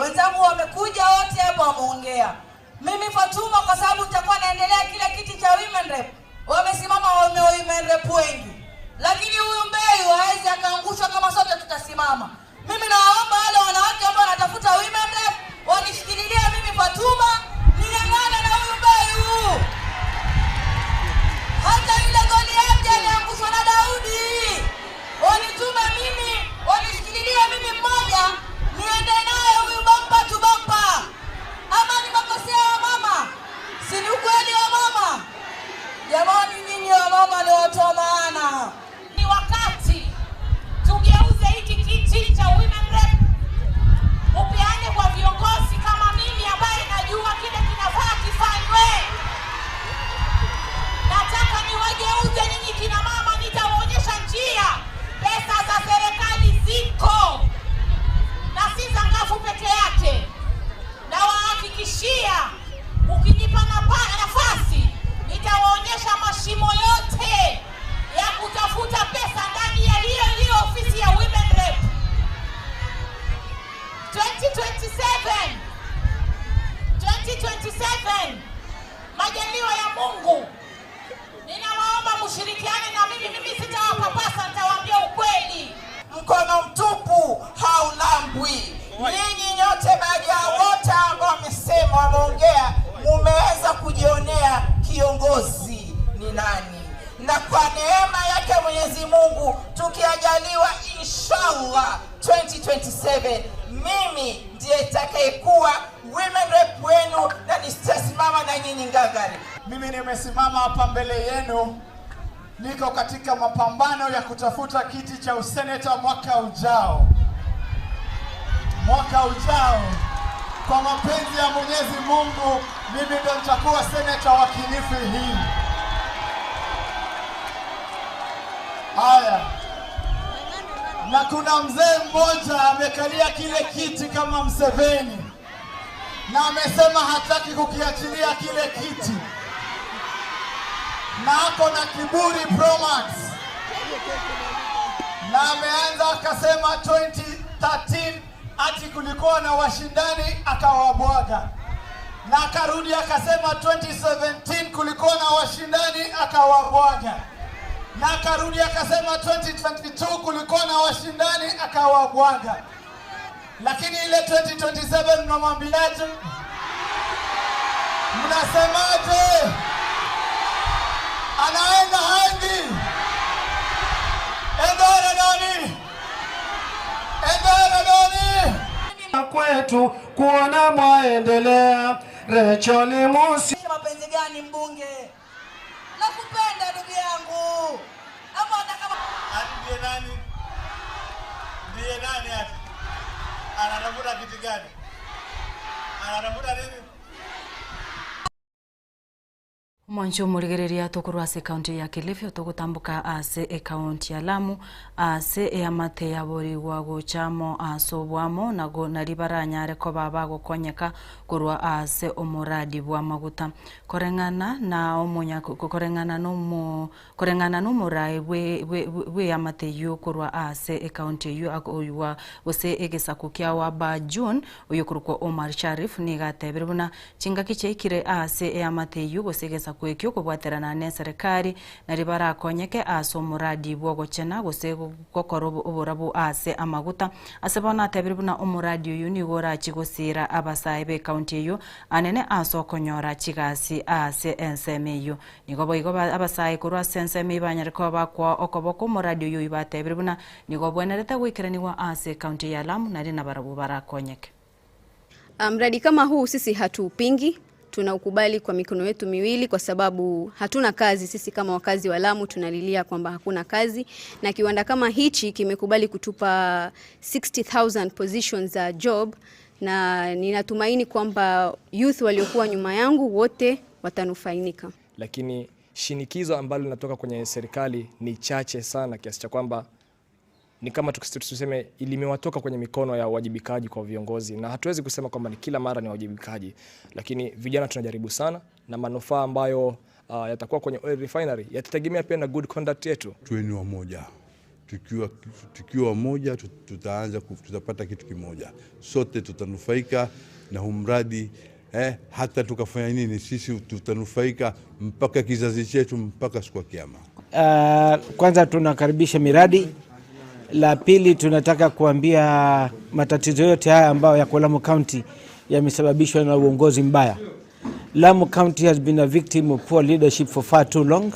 S17: Wenzangu wamekuja wote hapa wameongea. Mimi Fatuma kwa sababu nitakuwa naendelea kile kiti cha women rep. Wamesimama women rep wengi. Lakini huyu Mbeyu hawezi akaangushwa kama sote tutasimama. Mimi naomba wale wanawake ambao wanatafuta women rep wanishikilie mimi Fatuma, ning'ang'ane na huyu Mbeyu. Hata yule Goliathi aliangushwa na Daudi. Wanitume mimi, wanishikilie mimi mmoja, niende naye huyu bampa tu bampa. Ama ni makosea wa mama? Si ni ukweli wa mama? Jamani nyinyi wa mama ni watu wa maana.
S18: Ni wakati tugeuze hiki kiti cha women rep upeane kwa viongozi kama mimi ambaye najua kile kinafaa kifanywe. Nataka niwageuze nyinyi kina mama, nitawaonyesha njia. Pesa za serikali ziko na si za ngafu peke yake. Na wahakikishia ukinipa nafasi nitawaonyesha mashimo yote ya kutafuta pesa ndani ya hiyo ofisi ya women rep. 2027 majaliwa ya Mungu, ninawaomba mshirikiane na mimi sitawapapasa, nitawaambia ukweli.
S17: Mkono mtupu haulambwi. Ninyi nyote baada ya wote ambao wamesema wameongea, mumeweza kujionea kiongozi ni nani. Na kwa neema yake Mwenyezi Mungu tukiajaliwa inshallah 2027 mimi ndiye nitakayekuwa women rep wenu na nitasimama na nyinyi ngangari.
S15: Mimi nimesimama hapa mbele yenu, niko katika mapambano ya kutafuta kiti cha useneta mwaka ujao. Mwaka ujao, kwa mapenzi ya Mwenyezi Mungu, mimi ndo nitakuwa seneta wa Kilifi hii. Haya. Na kuna mzee mmoja amekalia kile kiti kama Mseveni, na amesema hataki kukiachilia kile kiti, na ako na kiburi Pro Max, na ameanza akasema 2013 ati kulikuwa na washindani akawabwaga, na akarudi akasema 2017 kulikuwa na washindani akawabwaga, na akarudi akasema 2022 kulikuwa na washindani akawabwaga. Lakini ile 2027 mnamwambiaje? Mnasemaje? Anaenda hadi endora nani? Endora nani? Kwetu kuona mwaendelea Rachel Musi.
S17: Mapenzi gani mbunge? Nakupenda ndugu yangu. Ama kama
S15: ndiye nani? Ndiye nani ati? Anatafuta kitu gani? Anatafuta nini?
S2: Mwancho murigereria tukuru ase county ya Kilifi tugutambuka ase county ya Lamu ase amate ya bori wa gochamo asobwamo nago naribara nyare ko baba gukonyeka kurwa ase omuradi bwa maguta korengana na omunya korengana no murai we amate yu kurwa ase county yu akoywa ose egesaku kya wa ba June uyokurukwa Omar Sharif nigatebiruna chingaki cheikire ase amate yu gosegesa kwekyo kubwaterana ne serikali naribara konyeke aso muradi bwo gochena gose gukoro oborabu ase amaguta asebona tebiribuna omuradi uyu ni gora chigosira abasaye be county yo anene aso konyora chigasi ase enseme yo nigobo igoba abasaye kurwa enseme banyariko bakwa okoboko muradi uyu ibatebiribuna nigobo enerete gwikiraniwa ase county ya Lamu nari nabarabu barakonyeke.
S19: Mradi kama huu sisi hatuupingi, tunaukubali kwa mikono yetu miwili kwa sababu hatuna kazi. Sisi kama wakazi wa Lamu tunalilia kwamba hakuna kazi, na kiwanda kama hichi kimekubali kutupa 60,000 positions za job, na ninatumaini kwamba youth waliokuwa nyuma yangu wote watanufainika.
S20: Lakini shinikizo ambalo linatoka kwenye serikali ni chache sana kiasi cha kwamba ni kama tuseme ilimewatoka kwenye mikono ya wajibikaji kwa viongozi, na hatuwezi kusema kwamba ni kila mara ni wajibikaji, lakini vijana tunajaribu sana, na manufaa ambayo yatakuwa kwenye oil refinery yatategemea pia na good conduct yetu.
S21: Tuweni wamoja, tukiwa wamoja tutapata kitu kimoja, sote tutanufaika na humradi. Hata tukafanya nini sisi tutanufaika mpaka kizazi chetu, mpaka siku ya kiyama.
S9: Kwanza tunakaribisha miradi. La pili, tunataka kuambia matatizo yote haya ambayo yako Lamu County yamesababishwa na uongozi mbaya. Lamu County has been a victim of poor leadership for far too long,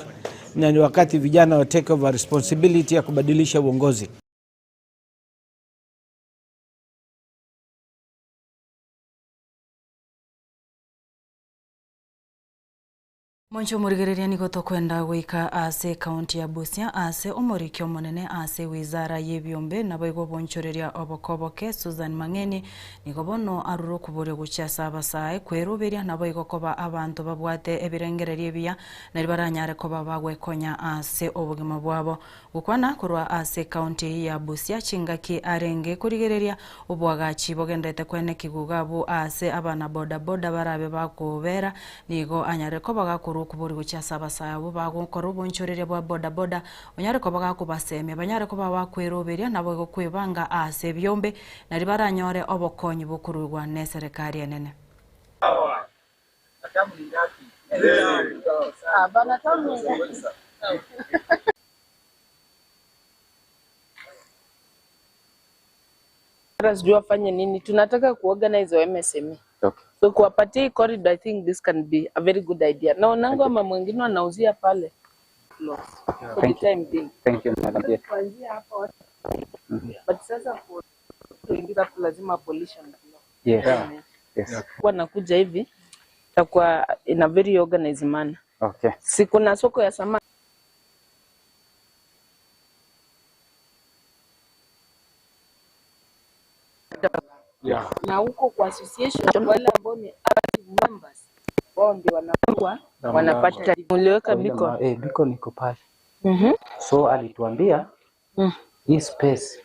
S9: na ni wakati vijana wa take over responsibility ya kubadilisha uongozi.
S2: Mwancho murigereria ni gotokwenda gwika ase county ya Busia ase omorikyo monene ase wizara yebyombe nabo igo bonchoreria obokoboke Susan Mangeni nigo bono aruro kubore guchasa abasaye kweruberia nabo igo koba abantu babwate ebirengereria ebia nari baranyare koba bagwekonya ase obugima bwabo gukwana kurwa ase county ya Busia chingaki arenge kurigereria obwagachi bogendete kwene kigugabu ase abana boda boda barabe bakobera nigo anyare koba gakuru kuburi guchasa abasaya bo bagokora bonchorere bwa boda boda onyare ko bagakubaseme banyare ko bakweroberia nabo go kwebanga ase byombe nari baranyore obokonyi bukururwa ne serikali enene.
S22: Sijui wafanye nini, tunataka kuorganize MSME. Okay. So kuwapatia corridor, I think this can be a very good idea. Na onango ama mwingine wanauzia pale. For the time being.
S23: Thank you, madam. Yes.
S22: Kuanzia hapa. But sasa kuingiza lazima pollution.
S23: Yes. Yes.
S22: Wanakuja hivi takuwa in a very organized manner.
S23: Okay.
S22: Si kuna soko ya samaki.
S23: Yeah.
S22: Na huko kwa association wale ambao ni active members wao ndio wanakuwa wanapata muliweka biko
S23: biko niko pale. So alituambia hii space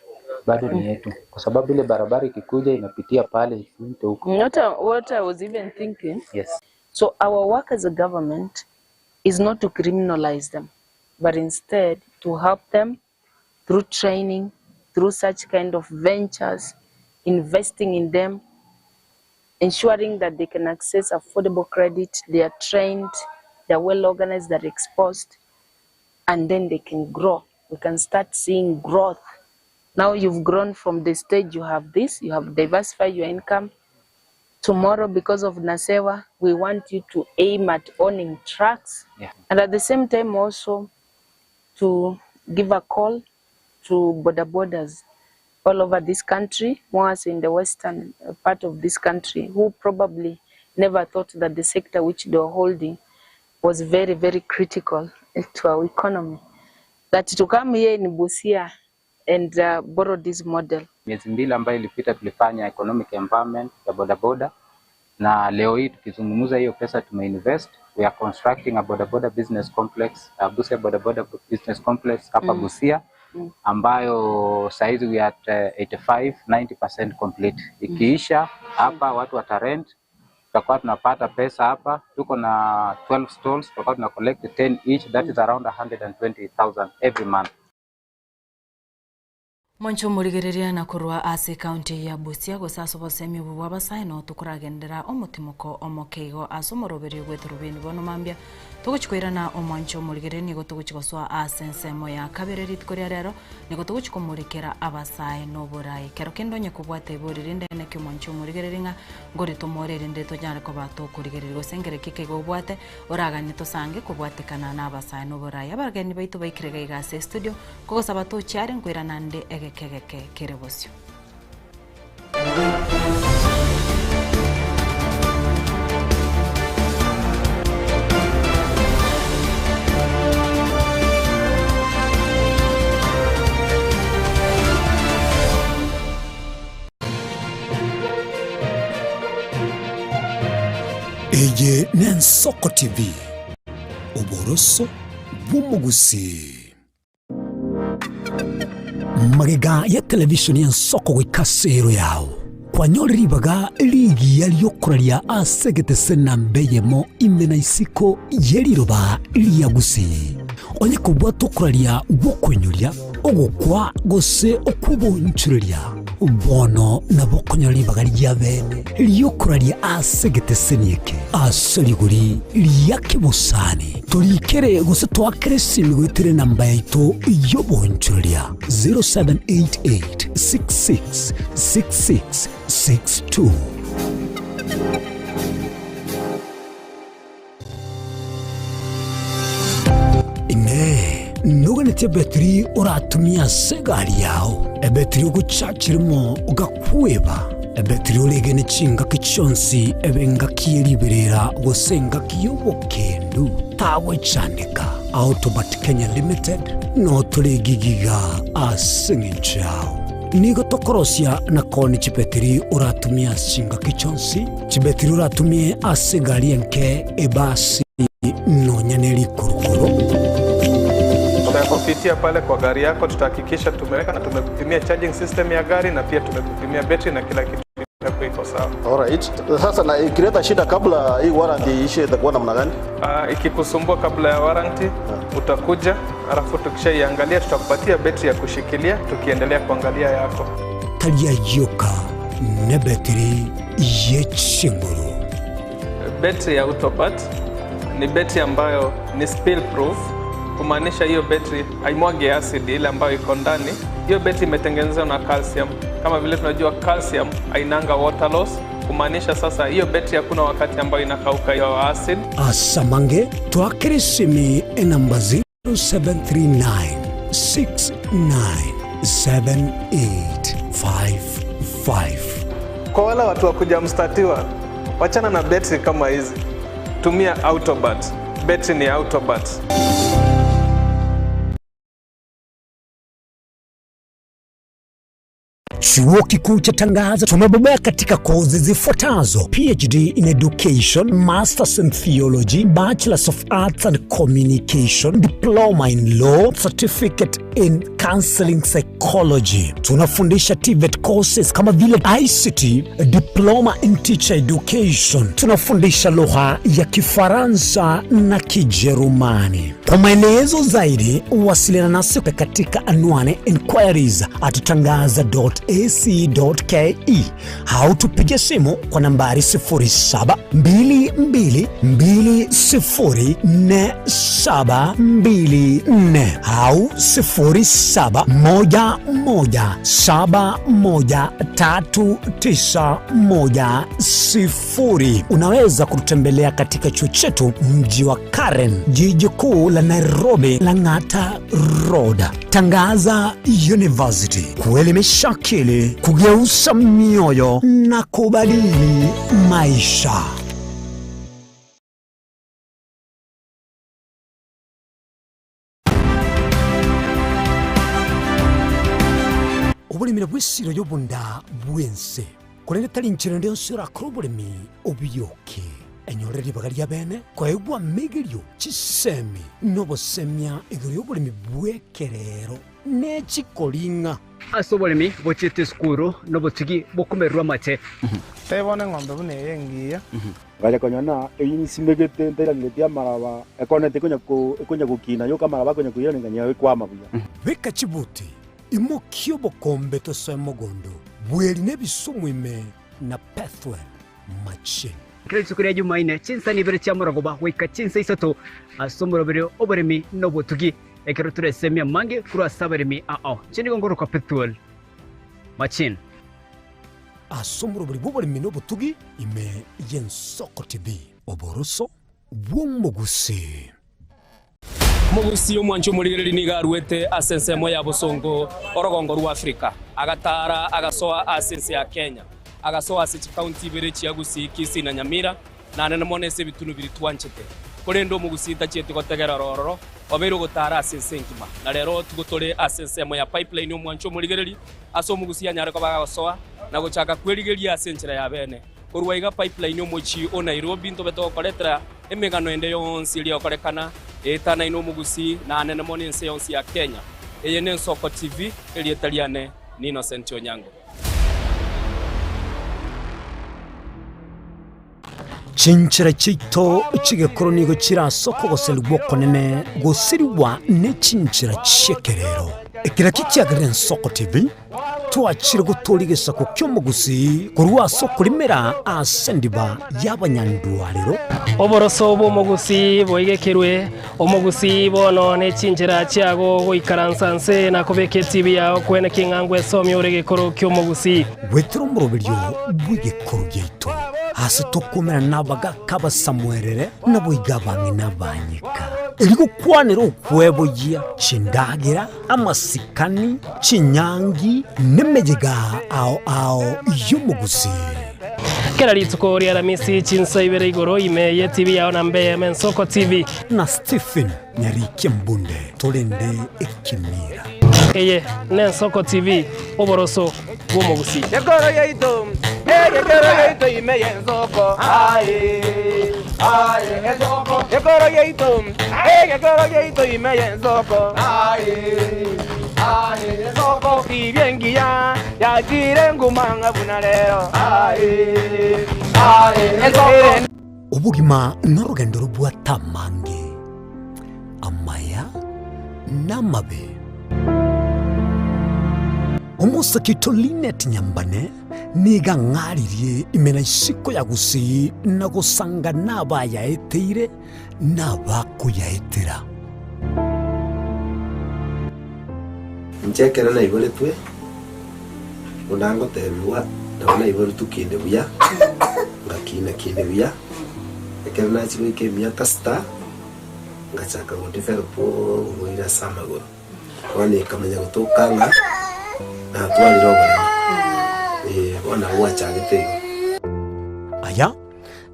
S23: bado ni yetu kwa sababu ile barabara ikikuja inapitia pale ifunte huko.
S22: What I was even thinking.
S23: Yes.
S22: So our work as a government is not to criminalize them, but instead to help them through training, through such kind of ventures, investing in them, ensuring that they can access affordable credit, they are trained, they are well organized, they are exposed, and then they can grow. We can start seeing growth. Now you've grown from the stage, you have this, you have diversified your income. Tomorrow, because of Nasewa, we want you to aim at owning trucks, and at the same time also to give a call to border borders all over this country, more as in the western part of this country, who probably never thought that the sector which they were holding was very, very critical to our economy. That to come here in Busia and borrow this model.
S23: Miezi mbili ambayo ilipita tulifanya economic empowerment ya boda boda, na leo hii tukizungumza hiyo pesa tumeinvest We are constructing a bodaboda business complex, a Busia bodaboda business complex hapa Busia, ambayo saizi we are at 85-90% complete. Ikiisha hapa watu watarent, tutakuwa tunapata pesa hapa. Tuko na 12 stalls, tutakuwa tuna collect 10 each, that is around 120,000 every month.
S2: Mwancho murigereria na kurwa ase county ya Busia gosaso bosemi bwabasai no tukuragendera omutimuko omokeigo asomoroberi gweturubini bono mambia tuguchikwira na omwancho murigereri nigo tuguchigoswa asensemo ya kabereri tkoria rero nigo tuguchikomurikera abasai no burai kero kindonye kubwate iborire ndene kyo mwancho murigereri nga ngori tomorere ndeto nyare ko bato kurigereri gosengere kikego bwate oraganye tosange kubwatekana na abasai no burai abarageni baitu baikirega igase studio kogo sabato cyare ngwira nande kegeke kerebosyo
S1: Eye Nensoko TV Oboroso Bumugusi Magega ya televishoni ya Nsoko gwikasero yao kwanyoribaga ligi yaliyokuralia asegete sena mbeyemo imena isiko yeliroba liyagusi onye kubwa tukuralia bokwenyuria ogukwa gose okubonchuria bono na bokonyoribaga lyabene liyokuralia asegete senieke asaliguri liyakibusani tulikere gose twakeresimi gwitire namba yaito yobonchuria 0788666662 ine nuganete betri uratumia segari yao ebetri uguchachirimo ugakweba ebetri ulegene chinga kichonsi ebenga kieliberera gosenga kiyobokendu tawe chandika Autobat Kenya Limited no tulegigiga asinginchao nigo tokorosia na koni chipetiri uratumia chinga kichonsi chibetiri uratumie asigari enke ebasi no nyaneli kurukuru.
S4: Tunakupitia pale kwa gari yako, tutahakikisha tumeweka na tumekupimia charging system ya gari na pia tumekupimia battery na kila kitu iko sawa.
S5: Alright. Sasa na ikileta shida kabla hii warranty ishe itakuwa namna gani?
S4: Ikikusumbua kabla ya warranty utakuja, alafu tukishaiangalia tutakupatia battery ya kushikilia tukiendelea kuangalia yako.
S1: Talia yoka ne battery yechinguru.
S4: Battery ya Autobat ni battery ambayo ni spill proof, kumaanisha hiyo battery haimwagi acid ile ambayo iko ndani. Hiyo battery imetengenezwa na calcium. Kama vile tunajua calcium hainanga water loss, kumaanisha sasa hiyo battery hakuna wakati ambayo inakauka hiyo acid.
S1: Asamange twakeresimi namba 0739697855.
S4: Kwa wale watu wa kujamstatiwa, wachana na battery kama hizi. Tumia Autobat. Battery ni Autobat.
S1: Chuo Kikuu cha Tangaza tumebobea katika kozi zifuatazo: PhD in Education, Masters in Theology, Bachelors of Arts and Communication, Diploma in Law, Certificate in Counseling Psychology. Tunafundisha TVET courses kama vile ICT, Diploma in Teacher Education. Tunafundisha lugha ya Kifaransa na Kijerumani. Kwa maelezo zaidi, wasiliana nasi katika anwani inquiries@tangaza.ac.ke au tupige simu kwa nambari 0722204724 au 0711713910. Unaweza kututembelea katika chuo chetu mji wa Karen, jiji kuu la Nairobi, Lang'ata Road. Tangaza University, kuelimisha akili, kugeuza mioyo na kubadili maisha. Obulimira bw'essiro y'obunda bwense kulengeta linchero ndio sura kurubulimi obiyoke enyoreri bagaria bene kwaigwa migirio chisemi nobosemia igirio bulimi bwekerero nechikoringa
S3: asobolemi bochete skuru nobotigi bokumerwa mache
S6: tebone ng'ombe bune yengiya
S5: ngaja konyana eyinsimegete ndairangetia maraba ekonete kunya gukina yoka maraba kunya kuyana nganya kwama buya
S1: beka chibuti imokio bokombe tosemogondo bweli nebisumu ime na pathway machine
S3: Kile sukuri ya Jumaine chinsa ni bere chamuragoba wika chinsa isato asomoro bere oberemi nobotugi ekero turesemia mange kura saberemi chini gongoro kwa petrol machine
S1: asomoro bere boberemi nobotugi ime Yensoko TV oboroso bwomugusi
S14: mugusi omwancho murigereri nigarwete asensemo ya busongo orogongo rwa Afrika agatara agasoa asense ya Kenya agasoa ase county bere chiagusi kisi na Nyamira na nene monese bitunu biri twanchete kurendo mugusita chiete gotegera rororo obero gotara asense ngima na rero tugotore asensemo ya pipeline omwancho murigereri aso mugusi ya nyare ko bagasoa na gochaka kwerigeria asenchera ya bene kurwa iga pipeline omochi o Nairobi ntobeto koletra emegano ende yonsi iri okorekana etana ino mugusi na nene monense yonsi ya Kenya eye Yensoko TV eri etaliane ni Innocent Onyango
S1: chinchira chito chigekoro nigo chirasoko goselwa konene gosiriwa ne chinchira chekerero ekira kikiagire Yensoko TV twachire guturigisa ku kyomugusi kurwa soko limera asendiba y'abanyandwariro
S7: oboroso bomugusi boigekirwe omugusi bono ne chinjira chiago goikaransanse na kobeke TV yao kwene kingangwe somi oregekoro kyomugusi
S1: wetro murobiryo bwigekoro gyeito hasi tokomera nabaga kaba Samuelere naboigabange nabanyika eriko kwanero okwebogia chindagira amasikani chinyangi nemejega ao y'umugusi
S7: kera lituko ria Ramisi chinsa ibere igoro ime TV yao na mbe Yensoko TV
S1: na Stephen Nyariki Mbunde tolende ekimira
S7: eye Yensoko TV oboroso bwomugusi
S6: yekoro yeito ime Yensoko Yensoko yekoro yeito ime Yensoko Yensoko ibyengiya yakire ngumanga bunalero
S1: ubugima n'urugendo rw'atamange amaya n'amabe umusakito Linet Nyambane niga ngaririe imena isiko ya gusi na gusanga nabaya eteire nabakuyaetera
S16: nchekera na ibole twe undango tebiwa na ibole tukinde buya ngakina kinde buya ekera na chiwe ke miaka sta ngachaka ngondifero po ngoira samago wani kamenya gutokanga na twali robo ona wacha gitego
S1: aya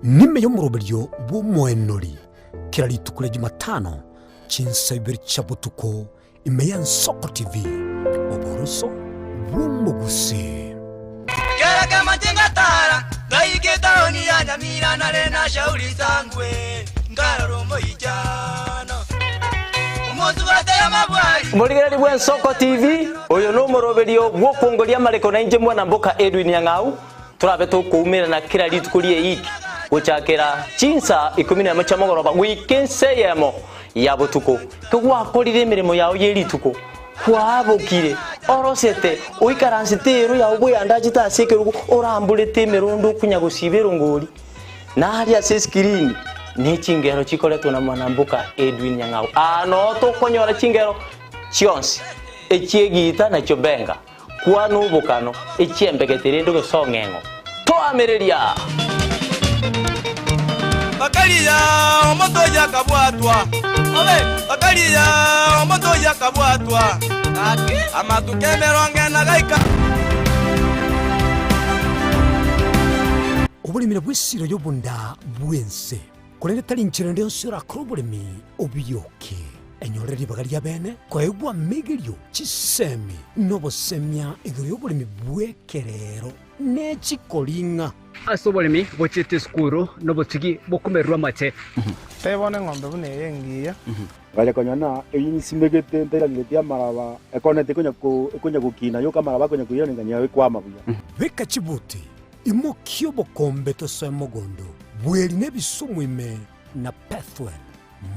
S1: nime yo murobiryo bw'umwenori kirari tukure Jumatano chinsa ibiri chabutuko ime Yensoko TV oboroso bw'umugusi
S24: Gerage matingatara gaigeta oni ya Nyamira na rena shauri zangwe ngaroromo ijana umozu batera mabwari
S14: murigereri bwa Yensoko TV oyo no moroberio gwokongoria mareko na inje mwana mboka Edwin Yang'au turabe tukumira na kira litukurie iki guchakira chinsa 10 chamogoroba wikense yemo yabutuko tugwakorire emirimo yawo yerituko kwabokire orosete oikaransitero yawo buyandagita asekerugo orambulete merondo kunyagusibero ngori nari ase screen ne chingero chikoletwa na mwanambuka Edwin Yang'au ano tokonyora chingero chionsi echiegita na chobenga kwa nubukano echiembegeterendo gesongengo toamereria
S24: Bakalia omoto yakabwatwa Bakalia omoto yakabwatwa amatukemeronge na gaika
S1: obulimire bw'esiro y'obunda bwense kurende tari nchirende yonse orakorobulemi obiyoke enyoreri bagaria bene kwaigwa migirio chisemi nobosemia igoro y'obulemi bwekerero nechikoringa
S3: asobolemi bochete skuru no botugi bokumerwa mate
S8: tebone ng'ombe bune yengiya
S5: ngaja konyana eyini simegete ndira ngetia maraba ekonete kunya kukina yo kamaraba kunya kuyira nganya we kwa mabuya
S1: beka chibuti imokio bokombe to semogondo bweli nebisumwime na pathway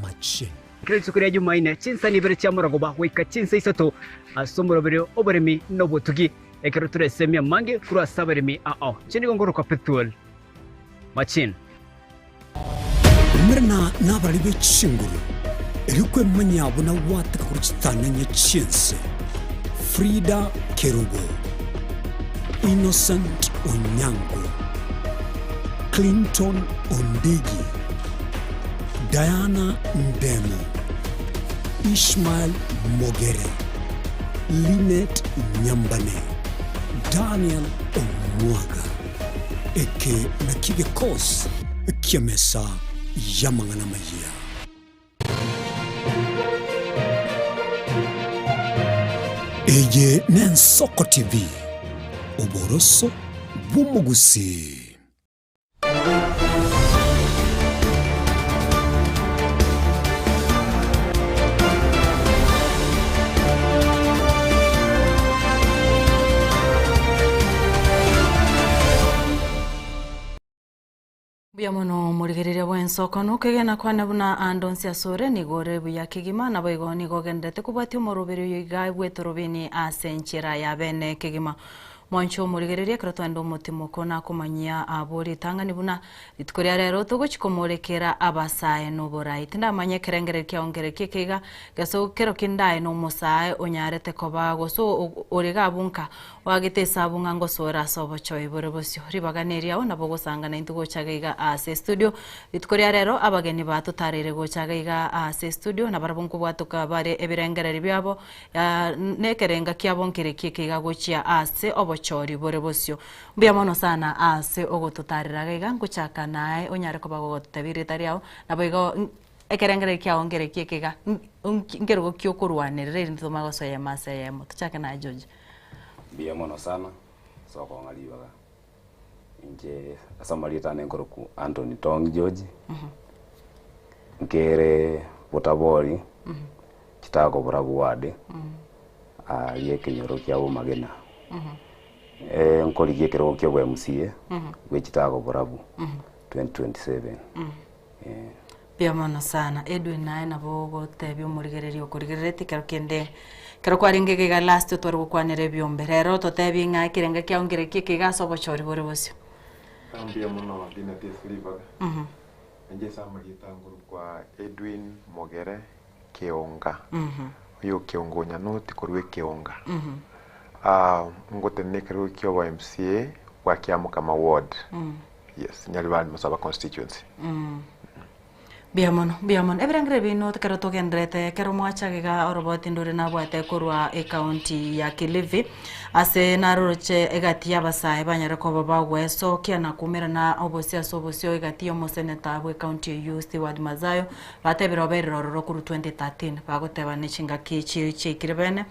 S1: machine
S3: Kristo kuri Jumaine chinsa ni bere chamura goba weka chinsa isato asomuro bere oberemi no botugi ekero turesemia mange kuri saberemi chini gongoro kwa petrol machine
S1: mirna nabali be chinguru erikwe manyabo na wata kuri chitanya chinsa Frida Kerubo Innocent Onyango Clinton Ondigi Diana Ndemo Ishmael Mogere Linet Nyambane Daniel Omwaga eke nakige kos kiamesa yamangana maya Eye Nensoko TV Oboroso Bumugusi
S2: Biamono murigereria bwensoko nukegena kwana buna andonsi asore nigore buya kigima na boigo nigogendete kubati umorobere yiga bwetorobini asenchira ya bene kigima mwancho murigereria kratwando mutimo kona kumanyia abori tangani buna litkoria rero tugochikomorekera abasaye no borai tinda manye kerengere kyaongereke kiga gaso kero kindae no musaye onyarete kobago so orega bunka wagite sabunga ngosora sobo choi borobosyo ribaganiria ona bogosangana intugo chagaiga ase studio litkoria rero abageni batutarire gochagaiga ase studio na barabunku bwatuka bare ebirengere byabo nekerenga kyabonkere kikiga gochia ase chori borebosyo mbiamono sana ase ogotutarira gaiga nguchaka nae onyare kobago tabiritario na boigo ekerengere kyaongere kikiga ngero kyokurwanirira ntoma gosoya maseyemo tuchake na George
S10: mbiamono sana soko ngalibaga nje asamalita nengoroku Anthony Tong George ngere botabori kitako burabu wade yekenyoro kyabo magena nkoligie kero kyo bwa MCA wechitago burabu 2027
S2: biamono sana Edwin nae nabogo tebyo murigererio kurigereti kero kende kero kwaringege ga last twaru kwanere byomberero to tebi nga kirenge kyaongere kikiga sobo chori bore bosyo
S11: ambia muno dina teslibaga nje samarita nguru kwa Edwin Mogere Keonga uyo Keongonya no tikorwe Keonga ngotenekero kyo wa MCA wa kiamu kama ward yes nyalibani musaba constituency
S2: biamono ebrangre bino kero togendrete kero mwachagiga oroboti ndore na bwate kurwa county ya Kilifi ase naroche egati yabasaye banyare ko babagwe so kiana kumira na obosia sobosio egati yo moseneta bwe county youth ward mazayo batebero berero kuru 2013 bagoteba nechinga kichi chikiribene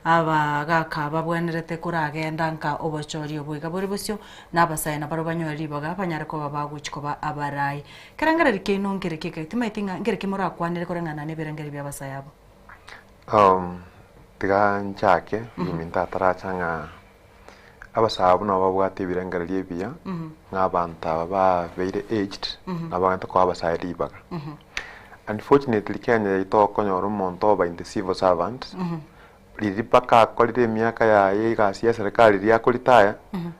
S2: abagaka babwenerete kuragenda nka obochori obwiga buri busyo nabasaye na barobanyori baga banyare ko babaguchikoba abarai karangara rikeno ngere kike timaitinga ngere kimura kwanire korangana ne berengeri byabasayabo
S11: tiga nchake yiminta tarachanga abasabu na babwate birengeri byebya ngabanta baba very aged nabaganta ko abasaye ribaga unfortunately Kenya ito konyoro monto ba in the civil servants liripaka kolire miaka ya yiga siasa serikali ria kulitaya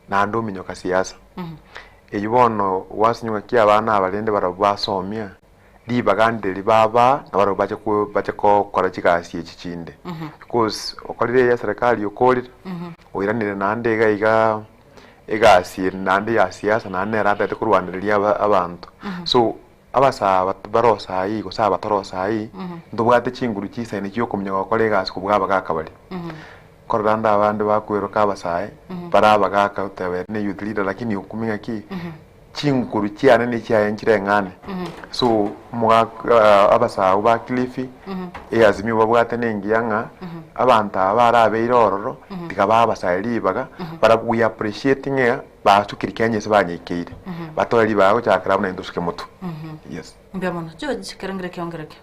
S11: na ando minyoka siasa eyibono wasinywa kia abana abalende barabasomia libagande libaba na baro bache ko kora chikasi echichinde because okolire ya serikali yokolire oiranire nande gaiga egasi nande ya siasa nande rata kurwaniriria abantu so abasa barosa yi ko saba torosa yi ndubwate chinguru chisa ni cyo kumnya gakore gasi kubwaba gakabali koranda abandi bakwero kabasaye baraba gaka utabe ne youth leader lakini ukuminga ki chinguru chiane ni chiaye nchire ngane so abasa ba Kilifi azimi babwate nengiyanga abanta abarabe irororo tikaba abasaye libaga barabuya appreciating bacukiri Kenya se banyikeire batori bago chakara na indusuke mutu. Yes.
S2: Mbia mono George kerengere kyongereke.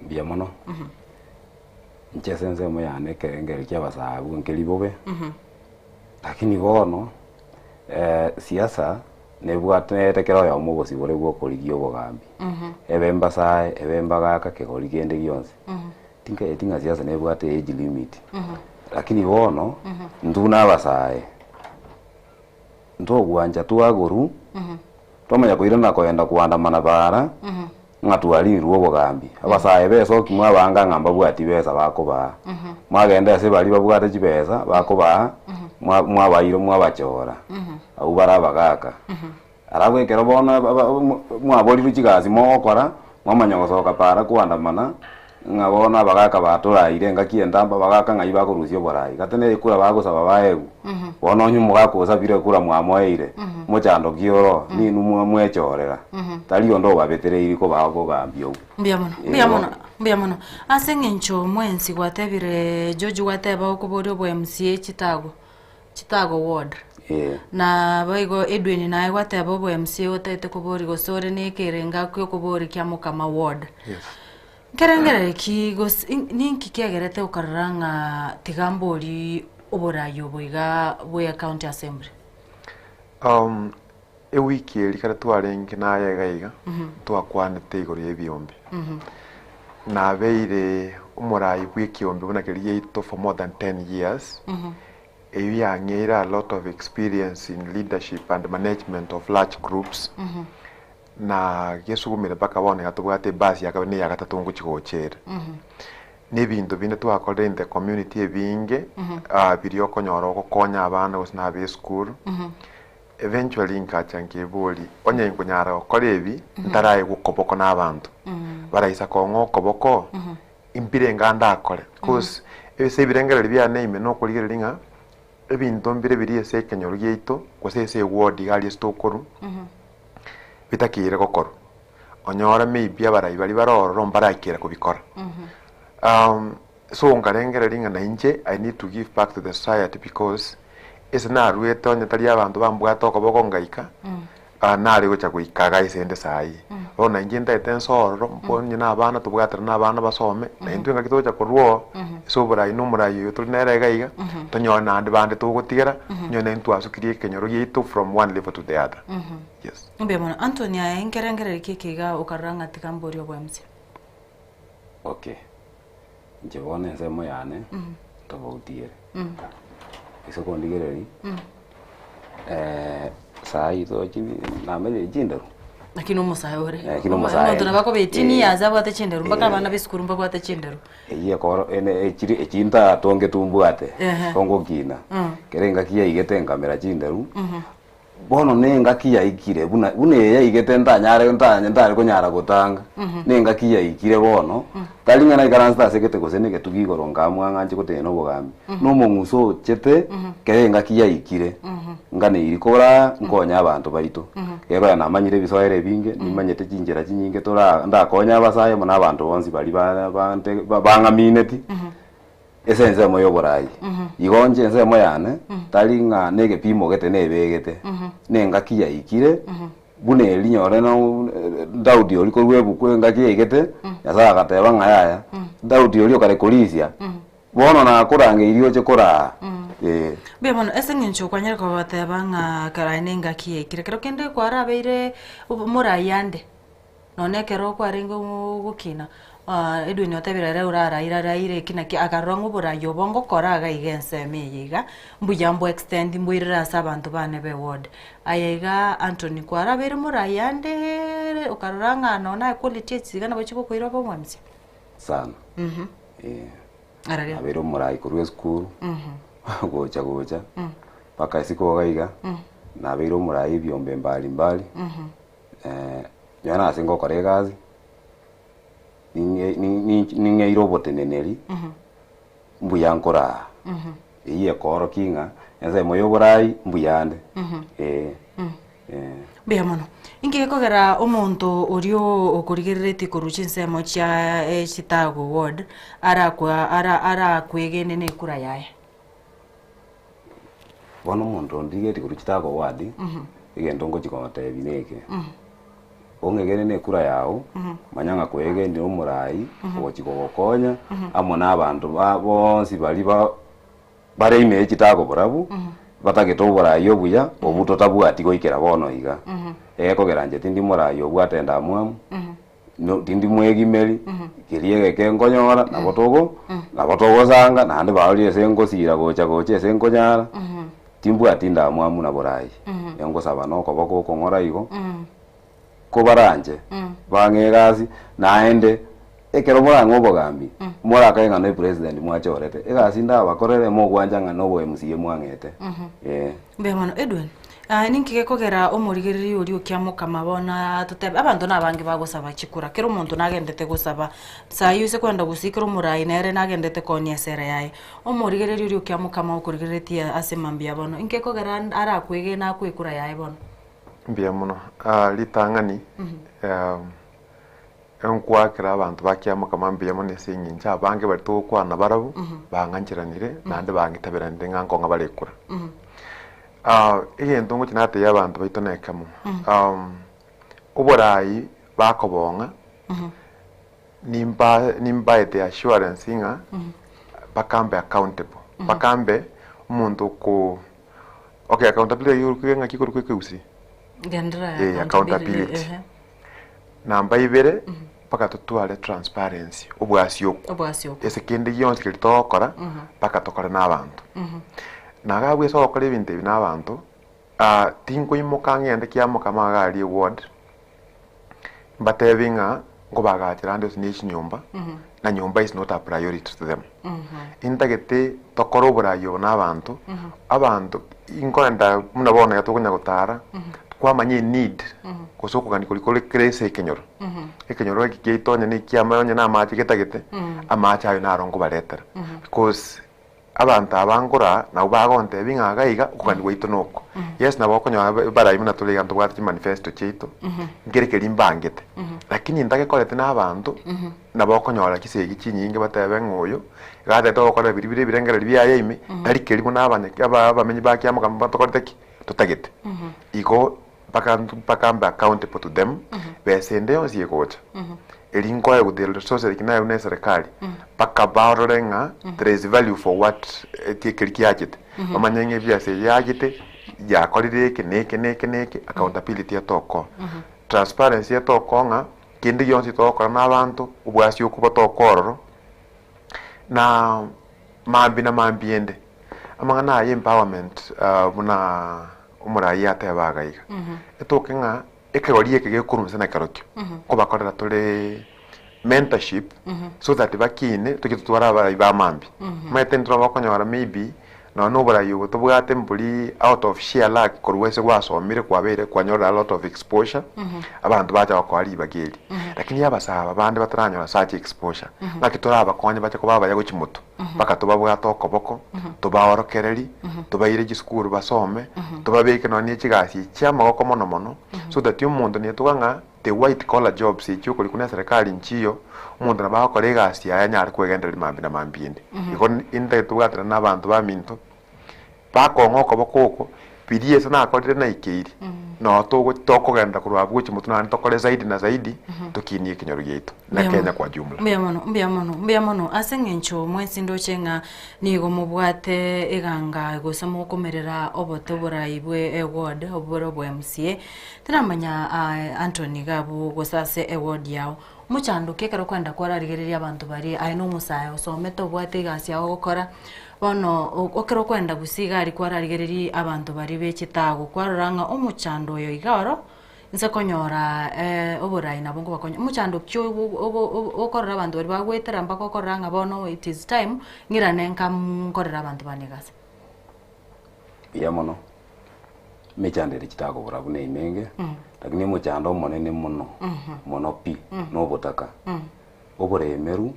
S10: Mbia mono. Nchesense mo yane kerengere kya basabu nkelibobe. Lakini bono siasa nebwate tekero ya umugosi bore bwo kurigio bogambi. Ebemba sae ebemba gaka kegori gende gionse. Tinga siasa nebwate age limit. Lakini bono nduna basae ntogwanja twaguru tomanya kuirana koenda kuandamana bara ngatwali ruo bogambi abasae beso kimwa banga ngamba bwati besa bakoba mwagenda se bali babwate kibesa bakoba mwabayiro mwabachora au barabagaka arabwekero bona mwabori rukigazi mokora mwamanya gosoka para kuandamana ngabona bagaka baturaire ngakiendamba bagaka ngai bakurusio borai gatene ikura bagusaba baegu bona onyu mugakuza bire kura mwamoeire muchando kioro ni numwechorera taliyo ndo babetereiri ko bago gambio.
S2: Mbia mono asengencho mwensi gwatebire George gwateba okuborio bwa MCA Chitago ward na baigo Edwin nae gwateba bwa MCA otete kubori gosore ne kerenga kyo kubori kya mukama ward. Kerengere ki ninki kyagerete ukaranga tigambori oborayo boiga boya county assembly.
S11: E wiki elikara twarengi na yegaiga twakwanete igoro yebiombe. Na beire umurai bw'ikiombe bunakiriye ito for more than 10 years. Eyangira a lot of experience in leadership and management of large groups. Na gesugumire baka bone gatubwate basi yakabene yagatatu ngo kigochera n'ibintu bine twakora in the community ebinge biriyo konyoro kokonya abana osina be school eventually nkachange boli onye kunyara okora ebi ntaraye gukoboko n'abantu barayisa kongo koboko impire nganda akore cause ese birengera bya name no kurigeringa ebintu mbire biri ese kenyoro gyeito kwese ward gali stokoru bitakire gokoro onyora maybe abarayi bari baroro mbarakira kubikora so ngarengera ringa na inje I need to give back to the society because is na rueto onye tari abantu bambwato koboko ngaika nari gocha kuikaga isende sai ona inje ndete nsoro mbonye na abana tubwatira na abana basome na intu ngakitocha kurwo so burayi no murayi yo tulinere gaiga tonyona andi bande tugutigera nyone intu asukirie kenyoro yitu from one level to the other. Yes.
S2: Mbia mono Antonia enkerengere kikiga ukaranga tikambori obwa MC.
S10: Okay. Nje wone semo yane tobautiere. Iso kondigereri. Sai to chini na mele jindaru.
S2: Lakini umusayore.
S10: Lakini umusayore.
S2: Muntu nabako betini yaza bwate chenderu mpaka abana biskuru mpaka bwate chenderu.
S10: Iye koro ene echinta tonge tumbwate. Tongo kina. Kerenga kiya igete kamera chinderu. Bono nenga kiya ikire bune ya igete ntanyare ntanyare konyara gutanga nenga kiya ikire bono talinga na ikaransta sekete gosene getugigoro ngamwanganje guteno bogambi no munguso chete kerenga kiya ikire ngane irikora nkonya abantu baito kero na manyire bisoere binge nimanyete chinjera chinyinge tora ndakonya abasaye mona abantu bonsi bali bangamineti esense moyo borai igonje ense moyane talinga nege pimo gete nebegete nenga kiya ikire bune linyore no Daudi oliko rwebu kwenga kiya igete yasaga gateba ngaya Daudi oliko kare kolisia bono na kurange irio che kora
S2: Bebono esengincho kwanyera kwa bateba nga karainenga kiya ikire kero kende kwara beire murayande none kero kwarengo gukina Edwin otebirere urara iraire kinaki akarongo burayo bongo koraga igense meyiga mbuyambo extend mbwirira sabantu bane be ward ayega Anthony kwara bere murayande ukaranga nona quality tsigana bachiko koira bo mwamsi
S10: sana
S2: araria
S10: abero murai kurwe school gocha paka isiko gaiga na bero murai byombe mbali yana asingo koregazi ninge irobote neneri mbuyankora iye koro kinga enze moyo borai mbuyande
S2: Bia mono inge kogera omonto orio okorigerete koruchinse mocha Chitago ward ara kwegene ne kura yae
S10: bono omonto ndigeti kuru chitako wadi egento ngochikotebi neke ong'egere ne kura yao manyanga kwegende omurai ogochikogokonya amo n'abantu bonsi bari bare ime chitako burabu batagete oburai obuya obuto tabwati goikera bono iga ekogera tindi murai obwatenda mwamu no tindi mwegimeri kiriege kengonyora nabotogo sanga nande bauri esengosira gocha esengonyara timbwatinda mwamu na burai engosaba no koboko kongora igo kobaranje bang'egasi naende ekero morango bogambi morakaenga no president mwachorete egasi ndabakorere mogwanja ng'a no MCA mwang'ete
S2: Bemono Edwin ninkige kogera omurigereri uri ukiamuka mabona tutebe abantu nabangi bagusaba chikura kero umuntu nagendete gusaba sayuse kwenda gusikira umurai nere nagendete konyesera yaye omurigereri uri ukiamuka mawukurigereti asemambia bono inke kogera arakwege na kwikura yaye bono
S11: mbia muno litang'ani enkwakira abantu bakiamuka mambia muno esenyincha abange bari tokwana barabu bang'anchiranire nande bang'itaberanire ng'ankonga barekura egento ngochi nateya abantu baito nekamo oborai bakobonga nimbaete assurance ng'a bakambe accountable bakambe omonto ko okay accountability yurukeng'a kikuru kwekeusi
S2: gendera
S11: accountability namba ibere paka tutwale transparency obwasioko esekende yonse kilitokora paka tokora n'abantu nagabwe so okore ebintu ebi n'abantu tinko imoka ng'ende kiamoka magari award batebinga ngo bagachira ndio nyumba na nyumba is not a priority to them intagete tokora oburayo n'abantu abantu inkonda munabona yatokunya gutara kwamanye need kosoko kandi kulikole krese kenyoro ekenyoro kikeitonya ni kiamayonye na amachi getagete amachi ayo narongo baletera because abantu abangora na ubagonte binga gaiga ukandi waito noko yes na bokonya barayi muna tuli gantu gwati manifesto cheito ngerekeri mbangete lakini ndake kolete na abantu na bokonya kisegi chinyinge batebe ngoyo gade to kora biribire birengera biyaye imi arikeri muna abanye abamenyi bakiamo kamba tokorteki tutagete iko pakamba accountable to them besende onsi kocha elinko ya gudel resources kina ya serikali paka barorenga there is value for what tikiriki ajite amanyenge bya se yajite ya kolide keneke accountability atoko transparency atoko nga kindi yonsi toko na abantu ubwasi okuba tokororo na mambiende amangana ya empowerment muna umurayi atebagaiga etokenga ekegori ekege kurumisa na karokyo ko bakorera tole mentorship so that bakine tukitutwara abarayi bamambi mete ndro bakonyora maybe no burayi ubutubwate mbuli out of sheer luck korwese gwasomire kwabere kwanyora a lot of exposure abantu bacha bakwari bageri lakini abasaba bande bataranyora such exposure bakitora abakonye bacha ko baba yago chimuto bakatuba bwatoko boko tubaworokereri tubaire gisukuru basome tubabeke no ni chigasi cyamagoko mono so that umuntu ni tuganga the white collar jobs icyuko likuna serikali nchiyo umuntu nabakore gasi ayanyara kwegendera mambinde iko inde tugatira n'abantu baminto bakongoko bokoko pidie sana akorire na ikiri no tokogenda kurwabwo chimutu na tokore zaidi na zaidi tukinie kinyoru yetu na Kenya kwa jumla
S2: mbia mono asengencho mwesindo chenga nigo mubwate eganga gosamo komerera obotobora ibwe award oboro bwa MCA tinamanya Anthony Gabu gosase award yao muchanduke karo kwenda kwararigereria abantu bari aino musayo someto bwate gasi yao gukora bono okero kwenda gusiga ari kwararigereri abantu bari bekitago kwaroranga omuchando yo igaro nse konyora oborai nabo ngo bakonya muchando kyo okorera abantu bari bagwetera mbako koranga bono it is time ngira nenka nkorera abantu banegasa
S10: ya mono mechandere chitago burabu ne imenge lakini muchando monene mono pi no botaka oboremeru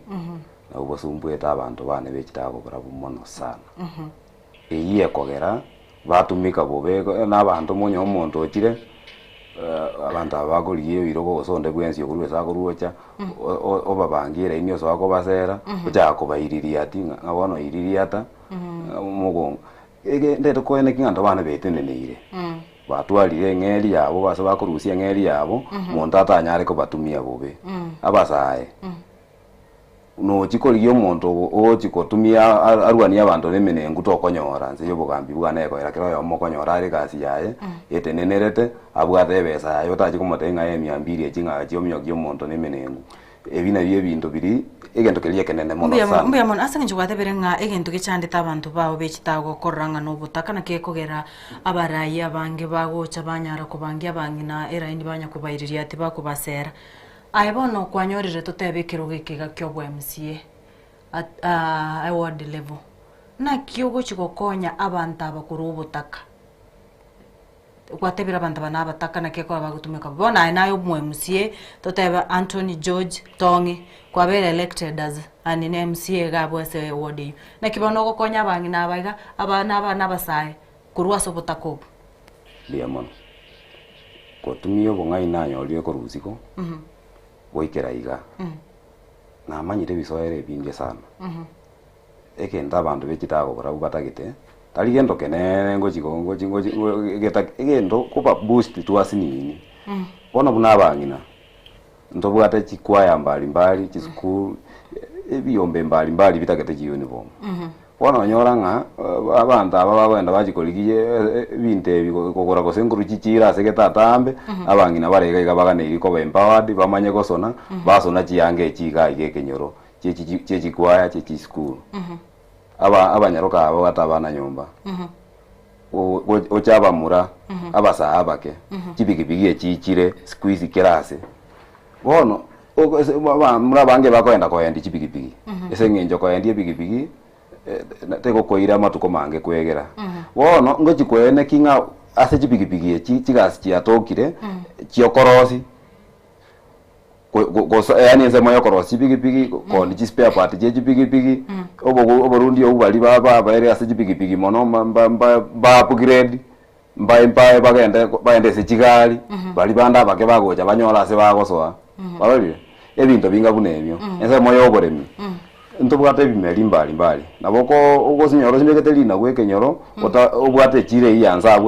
S10: na ubasumbueta abantu bane bekitago burabu mono sana eyiye kogera batumika bobego n'abantu monyo omuntu okire abantu abagoliye irogo osonde bwensi okulwe sakuruocha obabangire inyo sako basera ocha kubairiria ati ngabono iririata mugongo ndete kwene king'anto bana betenenire batwarire ng'eri yabo base bakurusia ng'eri yabo muntu atanyare kubatumia bobe abasae nochikorigia omonto ochikotumia arwania abantu nemenengu tokonyora nse yobogambi bwana ekoera kero yo mokonyora ari kasi yaye etenenerete abwate ebesa yayo tachikomotenga emiambiri echinga chiomyogia omonto nemenengu ebina bie bintu biri egento kelie kenene mono sana
S2: mbuya mono ase nchugwate berenga egento gichandita abantu bao bechitago koranga no butaka na kekogera abarayi abange bagocha banyara kubangia bangina eraindi banya kubairiria ati bakubasera aibono kwanyorire tutebekero gikiga kyo bwa MCA at award level na kyogo chikokonya abantu abakuru butaka kwatebira abantu bana bataka na keko abagutumika bona nayo bwa MCA tuteba Anthony George Tongi kwabera elected as an MCA gabwe se award na kibono gokonya bangi na abaiga abana basaye kurwa so butako
S10: liamon kotumio bongai nanyo lyo korusiko goikera iga na manyire bisoere binge sana ekenda abantu bekitago bora batagite tali gendo kenene ngochiko geta gendo kuba boost tuasinini bona buna bangina ntobwate chikwaya mbali chisukuru ebiombe mbali bitagete jiyoni bomo bona onyoranga abantu aba bagenda bachikoligiye binte bikogora gosenguru chichira segeta tambe abangina barega igabagana iriko empowered bamanye gosona basona chiyange chiga igekenyoro chichikwaya chichisukuru abanyaroka abo batabana nyumba ochaba mura abasa abake chibigibigi chichire squeeze kerase bono mura bange bakoenda koendi chibigibigi ese ngenjo koendi bigibigi tego koira matuko mange kwegera bono ngochi kwene kinga ase chibigibigi chigas chiatokire chiokorosi yani nze moyo korosi bigibigi kondi chispare part chibigibigi oborundi obali baba ere ase chibigibigi mono ba upgrade mbaye bagende se chigali bali banda bake bagocha banyola ase bagosoa balole ebinto binga bunemyo nze moyo oboremi ntobwate bimeli mbali naboko ugosinyoro sindeketelina gwekenyoro obwate chire iyanza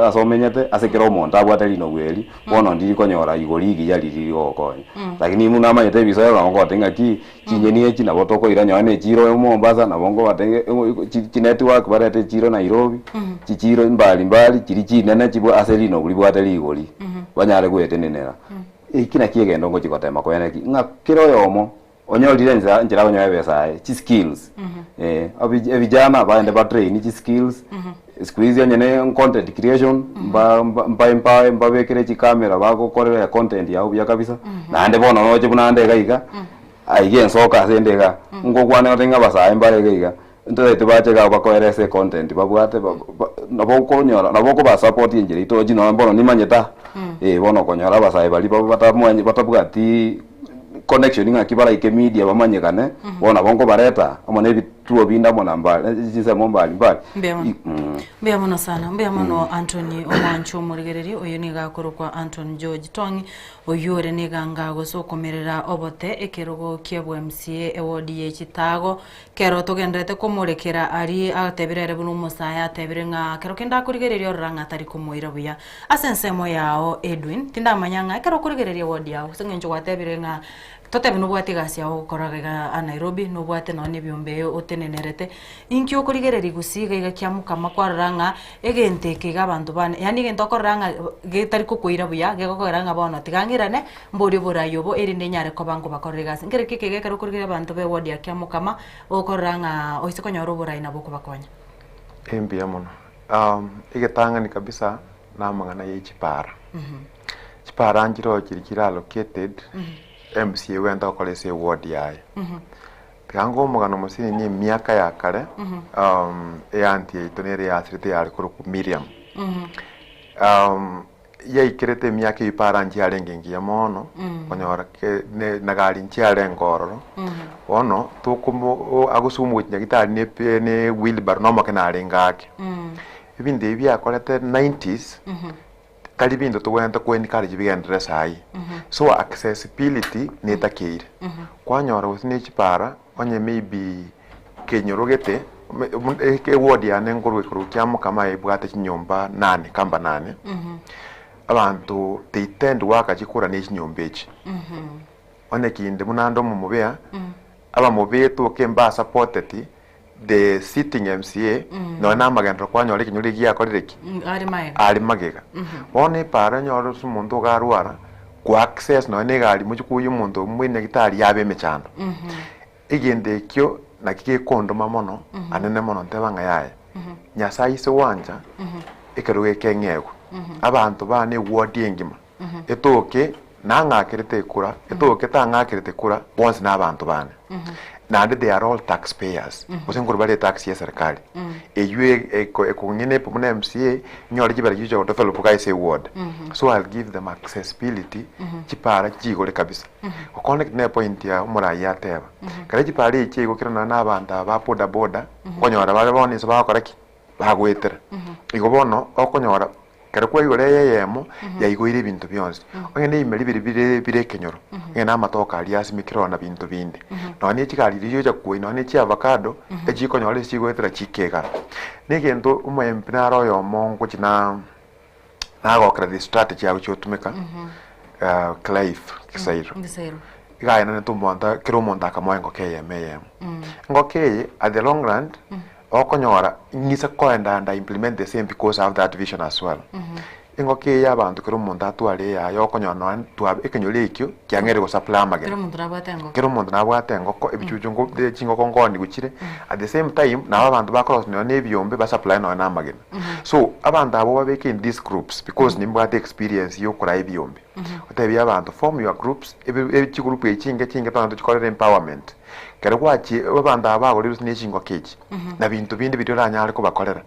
S10: asomenyete asekera omonto abwate lino gweli bono ndiri konyora igoligi yaliri gokonya lakini muna manyete bisoyo ngo tenga ki chinyeni echi nabo toko iranyo ne chiro Mombasa nabongo batenge chi network barete chiro Nairobi chichiro mbali chiri chinene chibo aselino buli bwate ligoli banyare gwetenenera ikina kiegendo ngo chikotema koyaneki ngakiro yomo onyolire njira onyoe besa chi skills vijana baende ba train chi skills squeeze nyene content creation mba bekere chi camera bako korera content yao bya kabisa na ande bono noje bunande gaiga aigen soka sendega ngokwane otenga basa mbare gaiga ntore tubache ga bakoerese content babwate naboko nyora naboko ba support njira itoji no mbono nimanyeta bono konyora basa bali batamwe batabwati connection nga kibala ike media bamanyekane bona bongo bareta amone bituo binda mona mbali jise mombali mbali
S2: mbya mono sana mbya mono Anthony Omancho murigereri oyo niga korokwa Anthony George Tongi oyore niga ngago so komerera obote ekerogo kiebwo MCA award ye chitago kero togendete komurekera ari atebirere bunu musaya atebire nga kero kenda kurigereri oranga tari komoira buya asensemo yao Edwin tinda manyanga kero kurigereri award yao sengenjo watebire nga tote no bwate gasi aho koraga a Nairobi no bwate no ne biombe otenenerete inkyo kurigereri gusiga igakiamuka makwaranga egente kiga abantu bane yani gento koranga getari kukuira buya gekokoranga bono tigangirane mbori burayobo erinde nyare ko bango bakorega gasi ngere kike karo kurigera abantu be wodi akiamukama okoranga oisekonyoro buraina boko bakonya
S11: empia mono igetanga ni kabisa na mangana ye chipara chipara njiro kirikira allocated MCA wenda kolese ward yaye kango mugano musini ni miaka ya kale anti itonere ya asirite ya kuru Miriam ya ikirete miaka ipara nji alengengi ya mono konyora ke nagali nji alengororo ono tukumo agusumu nyagitari ne wheelbarrow no makena alengake ibindi bya kolete 90s kali bindo to wenda ko ni kali bigendera sai so accessibility ni takire kwanyora usine chipara onye maybe kenyorogete ke ward ya nenguru kurukiamo kama ibwate chinyomba 8 kamba 8 abantu they tend waka chikura ne chinyomba echi one kinde munando mumubea aba mubeto kemba supported the sitting MCA no na magenda kwanyore kinyuri giya korireki ari magega one para nyoro sumuntu garwara ku access no ne gali muchikuyu muntu mwine gitari yabe mechando igende kyo na kike kondo mamono anene mono ntebanga yaye nyasayi se wanja ikeruge kenyego abantu bane wodi engima etoke nangakirite kura etoke tangakirite kura once na abantu bane and they are all taxpayers usenguru bale tax ya serikali eyue ekungine pomuna MCA nyori jibara yujo develop guys say ward so I'll give them accessibility chipara chigole kabisa connect ne point ya umura ya teba kale chipara ichi gukira na abanda ba boda boda konyora bale boni saba koraki bagwetera igobono okonyora kare kwa yore yemo ya igoire bintu byonse ongene imeli bire kenyoro ngena amatoka ali asimikiro na bintu bindi no ni chikali riyo ja kuino ni chi avocado ejiko nyole chigwetera chikega negento umwempina royo mongo china nago credit strategy ya uchotumeka Clive Kisairo iga ina ntumonda kiro monda kamoengo KMM ngoke at the long run okonyora ngisa koenda and implement the same because of that vision as well ingoke ya bantu kero mundu atwale ya yokonyona twa ekenyole ikyo kyangere go supply amage kero mundu nabwatengo ko ebichujungo de chingo kongoni guchire at the same time na abantu bakros ne nebyombe ba supply no na amage so abantu abo babeke in these groups because nimbwate experience yo kura ebyombe otebi abantu form your groups ebi group echinge tanto chikorera empowerment kero kwachi abantu abagoriro n'echingo kechi na bintu bindi bitoranya ariko bakorera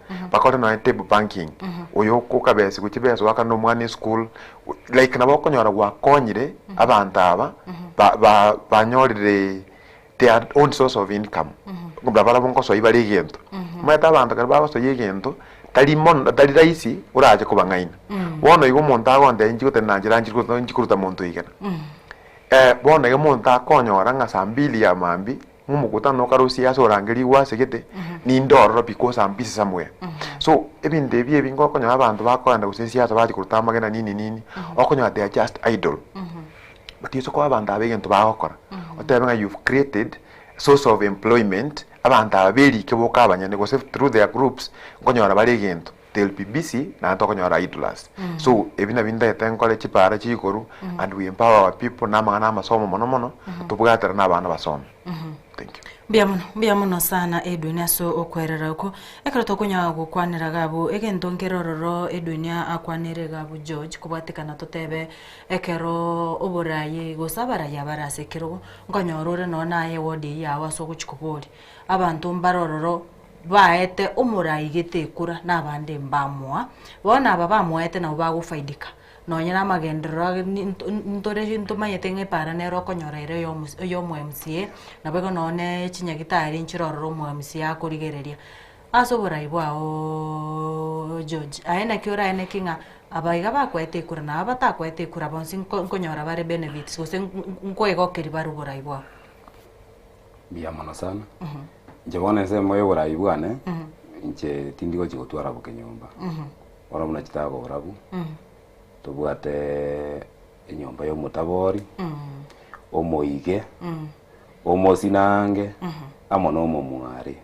S11: no table banking oyo kokabesi kuchibesa waka no mwana school like nabo konyora gwakonyire abantu aba banyorire their own source of income ngubabara bonko so ibali gento mata abantu kare baba so yegento tali raisi uraje kubangaina wono igo monta gonde njiko tenanjira njikuruta muntu igana bona ge monta konyora nga sambili ya mambi ngumukuta no karusi ya so rangeli wasegete ni ndoro because ambisi somewhere so ebinde bie bingo konyora abantu bakoranda gusensia so bati kuruta magena nini okonyora they are just idle but you so ko abantu abegento bakora otebenga you've created source of employment abantu abeli ke boka abanyane go through their groups konyora bali gento they'll be busy na tokonyora idlers so ebina binda etenkole chipara chikoru and we empower our people na mangana masomo mono tubugata na abana basome thank you
S2: biamuno sana Edwin so okwerera ko ekara tokonya gukwanira gabo egentongero Edwin akwanire gabo George kubatikana totebe ekero oburayi gosabara yabarase kero ngonyorore no naye wodi yawa so kuchikubori abantu mbarororo baete umurayi getekura nabande mbamwa bona babamwete na bagufaidika nonyera magendera ntore ntumanyete ngepara nero konyoraire yo MCA nabego none chinyagitari nchirororo MCA akorigereria asobora ibwao George aena kiora ene kinga abaiga bakwete kura na abatakwete kura bonsi nkonyora bare benefits gose nkoego keribara ibwao
S10: biamana sana jabona sema yo bora ibwane nche tindigo chigotwara bukenyomba ora muna chitago orabu tubwate enyomba yo mutabori omoige omosinange amono omomwari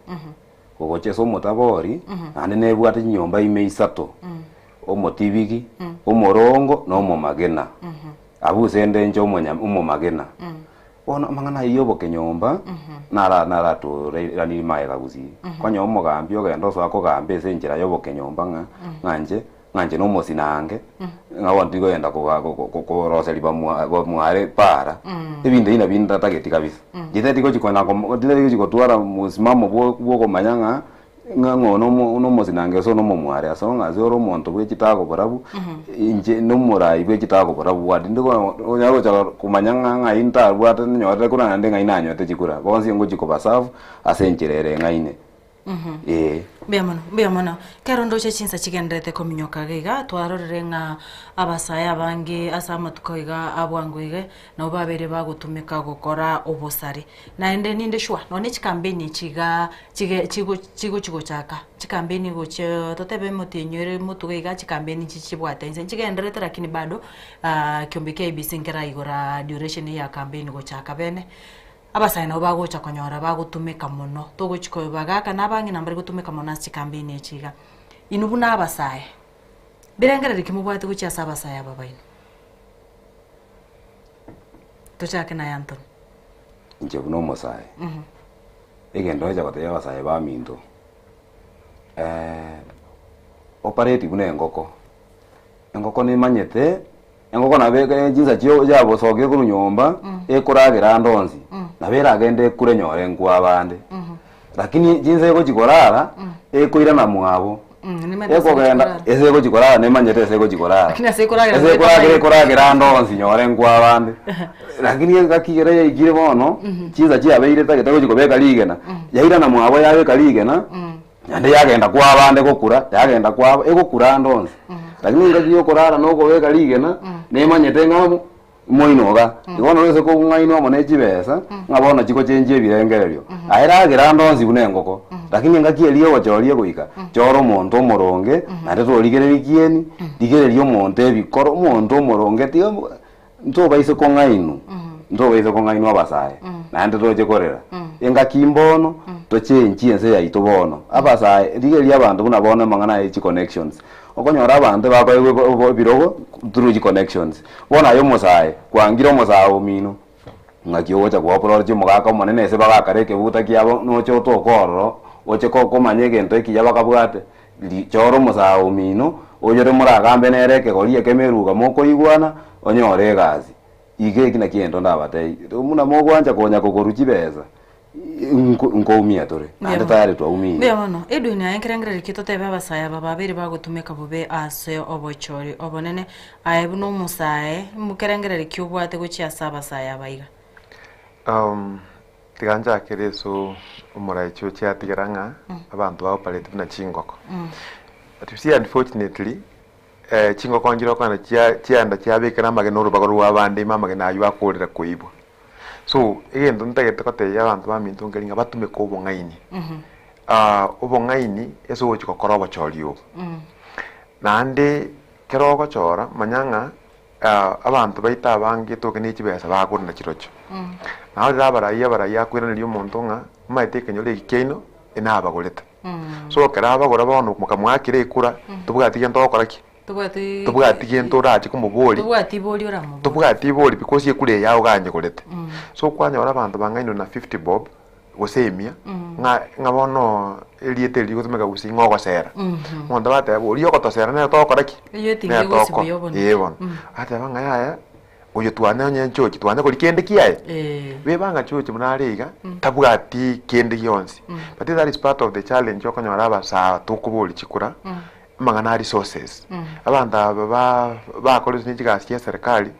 S10: kogoche so mutabori ane nebwate nyomba ime isato omotibigi omorongo no omomagena abusende njo omomagena ona mangana iyo bokenyomba nara to rani maega guzi kwanya omogambi ogendo so akogambe senjira yo bokenyomba nganje no mosinange ngawandi go yenda ko roseli bamware para ebinde ina binda tageti kabisa jiteti ko chikona ko jiteti ko twara musimamo bwo ko manyanga ngono no mosinange so no momware aso ngazoro monto bwe chitago borabu inje no morai bwe chitago borabu wadi ndiko onyaro cha kumanyanga ngainta bwata nyore kuna ndenga inanyo te chikura bonsi ngo chiko basafu asencherere ngaine
S2: Mbia mono kerondo che chinsa chigendete kominyoka giga twarorere nga abasaya bangi asama tukoiga abwanguige no babere bagutumika gukora obosari na ende ninde shwa none chikambeni chiga chigo chaka chikambeni goche totebe motinyere mutugiga chikambeni chichibwata inse chigenderete lakini bado kyombike ibisinkera igora duration ya campaign gochaka bene abasaya no bagocha konyora bagutumika muno togochiko bagaka nabangi nambari gutumika muno chikambeni echiga inubuna abasaya birengerere kimubwate guchasa abasaya babaino tochake na yanto
S10: nje buno mosaya egendo ja kote abasaya ba minto operative ne ngoko ni manyete engoko nabeke jinza chyo jabo soke ku nyomba ekuragira ndonzi nabera agende kure nyore nkwa abande lakini jinza eko chikorara ekoira na mwabo eko genda eko chikorara ne manyete eko chikorara
S2: lakini
S10: ekuragira ndonzi nyore nkwa abande lakini ngakigere igire bono jinza chiabeire tagete chikobeka ligena yaira na mwabo yabeka ligena yande yagenda kwa abande gukura yagenda kwa egukura ndonzi lakini ngagiyo korara no kobeka ligena nemanyete ngamo moinoga igono wese ko ngaino amone chibesa ngabona chiko chenje birengererio aheragira ndonzi bunengoko lakini ngakielio gochorie guika choro monto moronge nande toligereri kieni digererio monte bikoro monto moronge tio nto baise ko ngaino abasaya nande toje korera engakimbono tochenji ense ya itobono abasaya digeria abantu bunabona mangana echi connections okonyora abantu bakoye birogo through connections bona yo mosaye kwangira mosaye omino ngakiocha kwa project mugaka monene ese bagakareke buta kiabo nocho tokoro oche ko manyege ento ekiyaba kabwate choro mosaye omino oyore muragambe nereke gorie kemeruga moko igwana onyore gazi ige kina kiendo ndabatei muna mogwanja konya kogoruchi beza ngomia tore ande tayari twaumia
S2: beono edwini ayenkerengere kitotebe abasaya bababiri bagutumika bube ase obochori obonene ayebuno musaye mukerengere kyubwate guchiasa abasaya baiga
S11: tiganja kereso umurai cyo cyatigeranga abantu ba operative na chingoko but you see unfortunately chingoko ngiro kana cyanda cyabekera mageno rubago rwabandi mama gena ayu akorera kuibwa so egendo ntagete kote abantu bamintu ngeringa batume ko bongaini obongaini eso wochiko korobo chorio nande kerogo chora manyanga abantu baita bangi toke ni chibesa bagurna chirocho naho baraya kwirana lyo muntu nga maite kenyole ikeno enaba goleta so keraba gora bono mukamwakire ikura tubwati gento okoraki tubwati gento rachi kumuboli tubwati boli because yekure yawo ganye goleta so kwanya ora abantu bangaino na 50 bob gosemia nga bono eliete ligo tumeka gusingo gosera mondo bate boli yoko tosera ne to okoraki
S2: ne to
S11: yebon ate banga yaya oyo twana onye chochi twana koli kende kiaye bebanga chochi munariga tabwati kende yonsi but that is part of the challenge okonyora abasa tukubuli chikura mangana resources abanda ba kolezi n'ikigasi ya serikali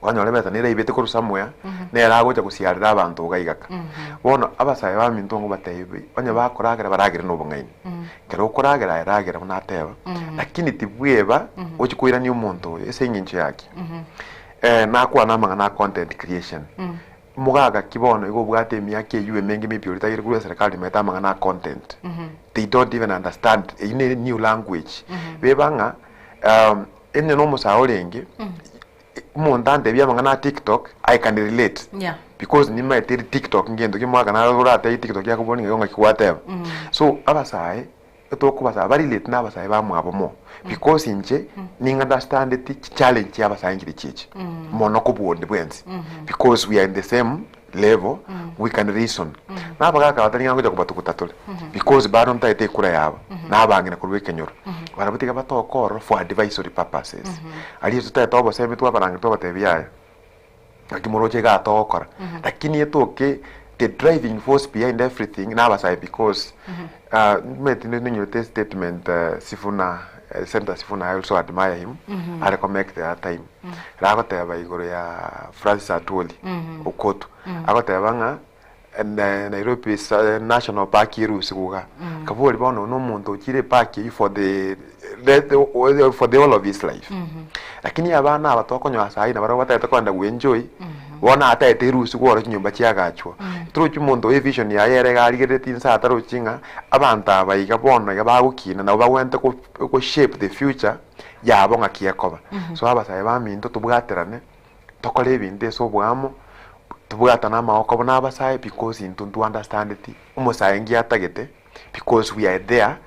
S11: kwanyora beta nire ibete ko rusamwe nera goja kusiarira abantu ugayigaka bono abasaye ba mintongo batebe banya bakoragera baragera no bungaini kero ukoragera iragera munateba lakini tibweba ochikwira ni umuntu ese nyinchi yake nakwa namanga na content creation mugaga kibono igo bwate miyake yuwe mengi mipi ulitagire kule serikali meta manga na content they don't even understand in a new language bebanga enne no musaolenge mondande bya manga na TikTok I can relate because ni my TikTok ngendo kimwaga na rurata TikTok yakuboni ngonga kiwateba so abasaye etokubasa bari relate na abasaye bamwabo mo because inje ninga understand the challenge yabasaye ngiri chichi mono kubonde bwenzi because we are in the same level we can reason na bagaka bataniga ngoja kubatukutatule because bado ntaite kura yabo na bangi na kurweke nyoro barabutika batokoro for advisory purposes ali tutaita obo sebe tu abaranga to batebiyaya akimoroche ga tokora lakini etoke the driving force behind everything na basaye because metine nyote statement Sifuna Senator Sifuna I also admire him I recommend that time ragoteba igoro ya Francis Atwoli Okoto agoteba nga Nairobi National Park irusi kuga kaburi bono no muntu kire park for the whole of his life lakini abana abatokonywa sai na barwa batata kwanda enjoy wona atete irusi kwora nyumba cyagachwa turu muntu vision ya yere gari gete tinsa taro chinga abanta bayiga bono gabagukina na bawente ko shape the future yabo ngakiyakoba so abasai baminto tubwaterane tokole binde so bwamo tubwata na maoko bona abasai because into to understand it umosai ngiatagete because we are there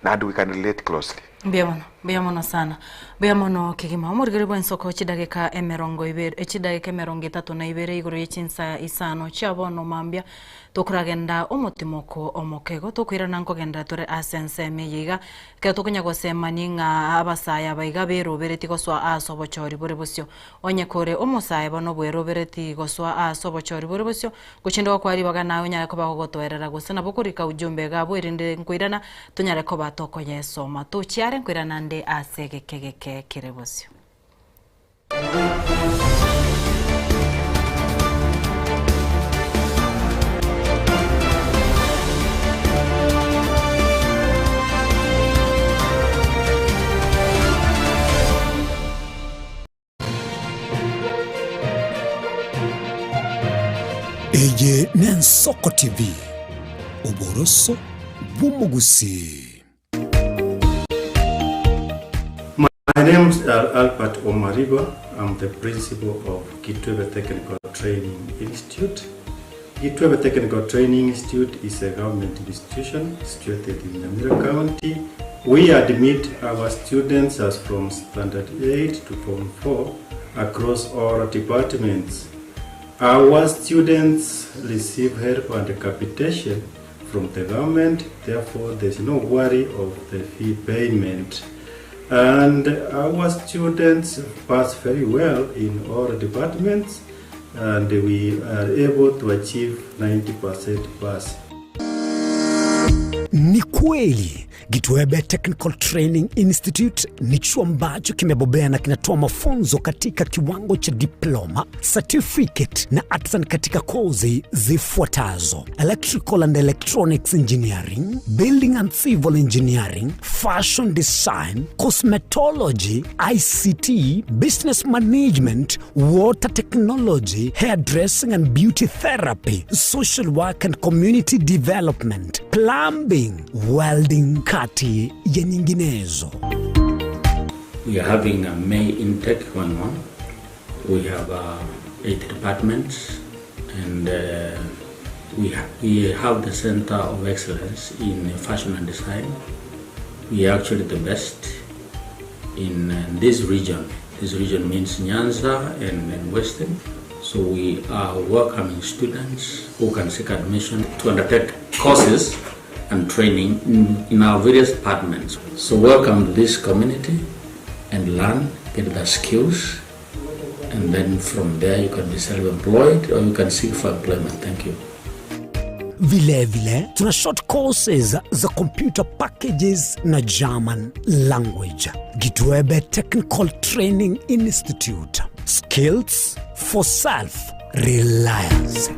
S11: and we can relate closely.
S2: Biamono sana. Biamono kigima omurigere bwensoko chidageka emerongo ibere echidageka emerongo 32 iguru yichinsa isano chabono mambia tokuragenda omutimoko omokego tokwirana nkogenda tore asense meyiga ke tokunya gosema ninga abasaya baiga berobereti goswa asobochori bore busyo onye kore omosaya bono bwerobereti goswa asobochori bore busyo guchindo kwari baga nawe nyare ko bagogotwerera gusana bokurika ujumbe gabo irinde nkwirana tunyare ko batoko yesoma tuchiare nkwirana nde asegekegeke kirebusyo.
S1: Eye Nensoko TV Oboroso Bumugusi.
S12: My name is Albert Omariba. I'm the principal of Kitwebe Technical Training Institute. Kitwebe Technical Training Institute is a government institution situated in Nyamira County. We admit our students as from Standard 8 to Form 4 across all departments. Our students receive help and capitation from the government, therefore there's no worry of the fee payment. And our students pass very well in all departments and we are able to achieve 90% pass.
S1: Ni kweli Kitwebe Technical Training Institute ni chuo ambacho kimebobea na kinatoa mafunzo katika kiwango cha diploma, certificate na hata katika kozi zifuatazo: Electrical and Electronics Engineering, Building and Civil Engineering, Fashion Design, Cosmetology, ICT, Business Management, Water Technology, Hairdressing and Beauty Therapy, Social Work and Community Development, Plumbing, Welding, kati ya nyinginezo.
S13: We are having a May intake 1-1. We have 8 departments and we have the Center of Excellence in Fashion and Design. We are actually the best in this region. This region means Nyanza and Western. So we are welcoming students who can seek admission to undertake courses and training in our various departments. So welcome to this community and learn, get the skills, and then from there you can be self-employed or you can seek for employment. Thank you.
S1: Vile tuna short courses za computer packages na German language. Kitwebe Technical Training Institute. Skills for self-reliance.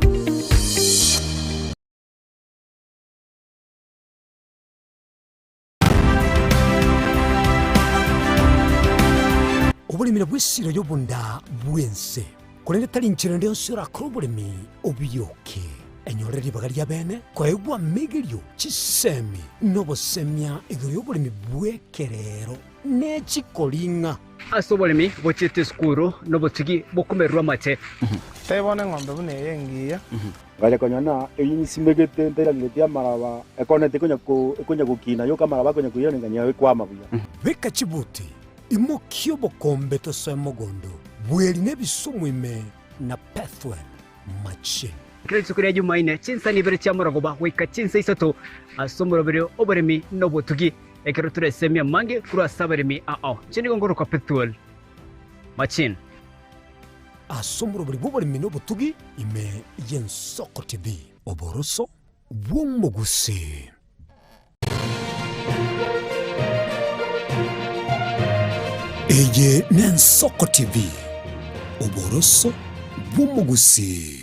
S1: Obulimira bw'essiro y'obunda bwense kulende tali nchirende onsira kurubulimi obiyoke enyorere libaga lya bene kwaegwa migirio chisemi nobosemya igiro y'obulimi bwekerero n'ekikolinga
S3: ase obulimi bochete skuru nobotugi bokumerwa mate
S8: tebone ng'ombe bune yengiya
S5: ngaja konyana eyinsimegete ndelagiletia maraba ekonete kunya kukina yoka maraba kunya kuyana nganya kwama buya
S1: beka chibuti imokio bokombe tosemogondo bweli nebisumu ime na Pathwell Machine.
S3: Kile sukuri ya Jumaine chinsa ni bere chamuragoba weka chinsa isato asomoro bere oberemi nobotugi ekero turesemia mange kura saberemi chini gongoro kwa Pathwell Machine
S1: asomoro bere oberemi nobotugi ime Yensoko TV oboroso bwumugusi. Eye Nensoko TV oboroso bwumugusi.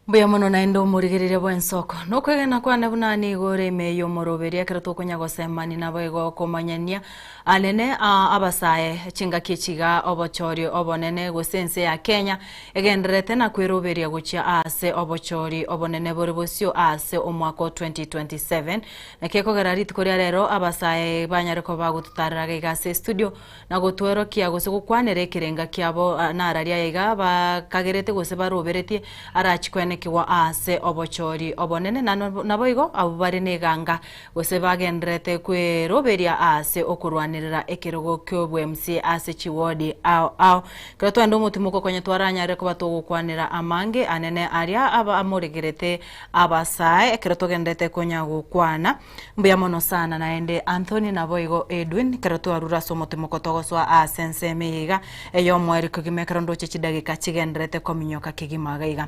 S2: Mbuya mono naenda umurigirirya bwensoko nokwegena kwane bunani igore meyo moroberia kera tukonya gosemani nabo igo komanyania anene abasae chinga kichiga obochori obonene gosense ya Kenya egenderete na kwiroberia guchia ase obochori obonene bori bosio ase omwaka 2027 nakeko garariti koria rero abasae banyareko bagututarira igase studio na gotwero kia gose gukwanere kirenga kiabo nararia iga bakagerete gose baroberetie arachikwene kiwa ase obochori obonene nabo igo abo bari neganga gose bagendrete kwiroberia ase okurwanirira ekirogo kyobwe MC ase chiwodi ao kero twendo mutimuko kwenye twaranyare ko batugukwanira amange anene aria aba amuregerete abasae kero tugendete konya gukwana mbuya mono sana naende Anthony nabo igo Edwin kero twarura so mutimuko togoswa asense meiga eyo mweri kugimekero ndoche chidagika chigendrete kominyoka kigimaga iga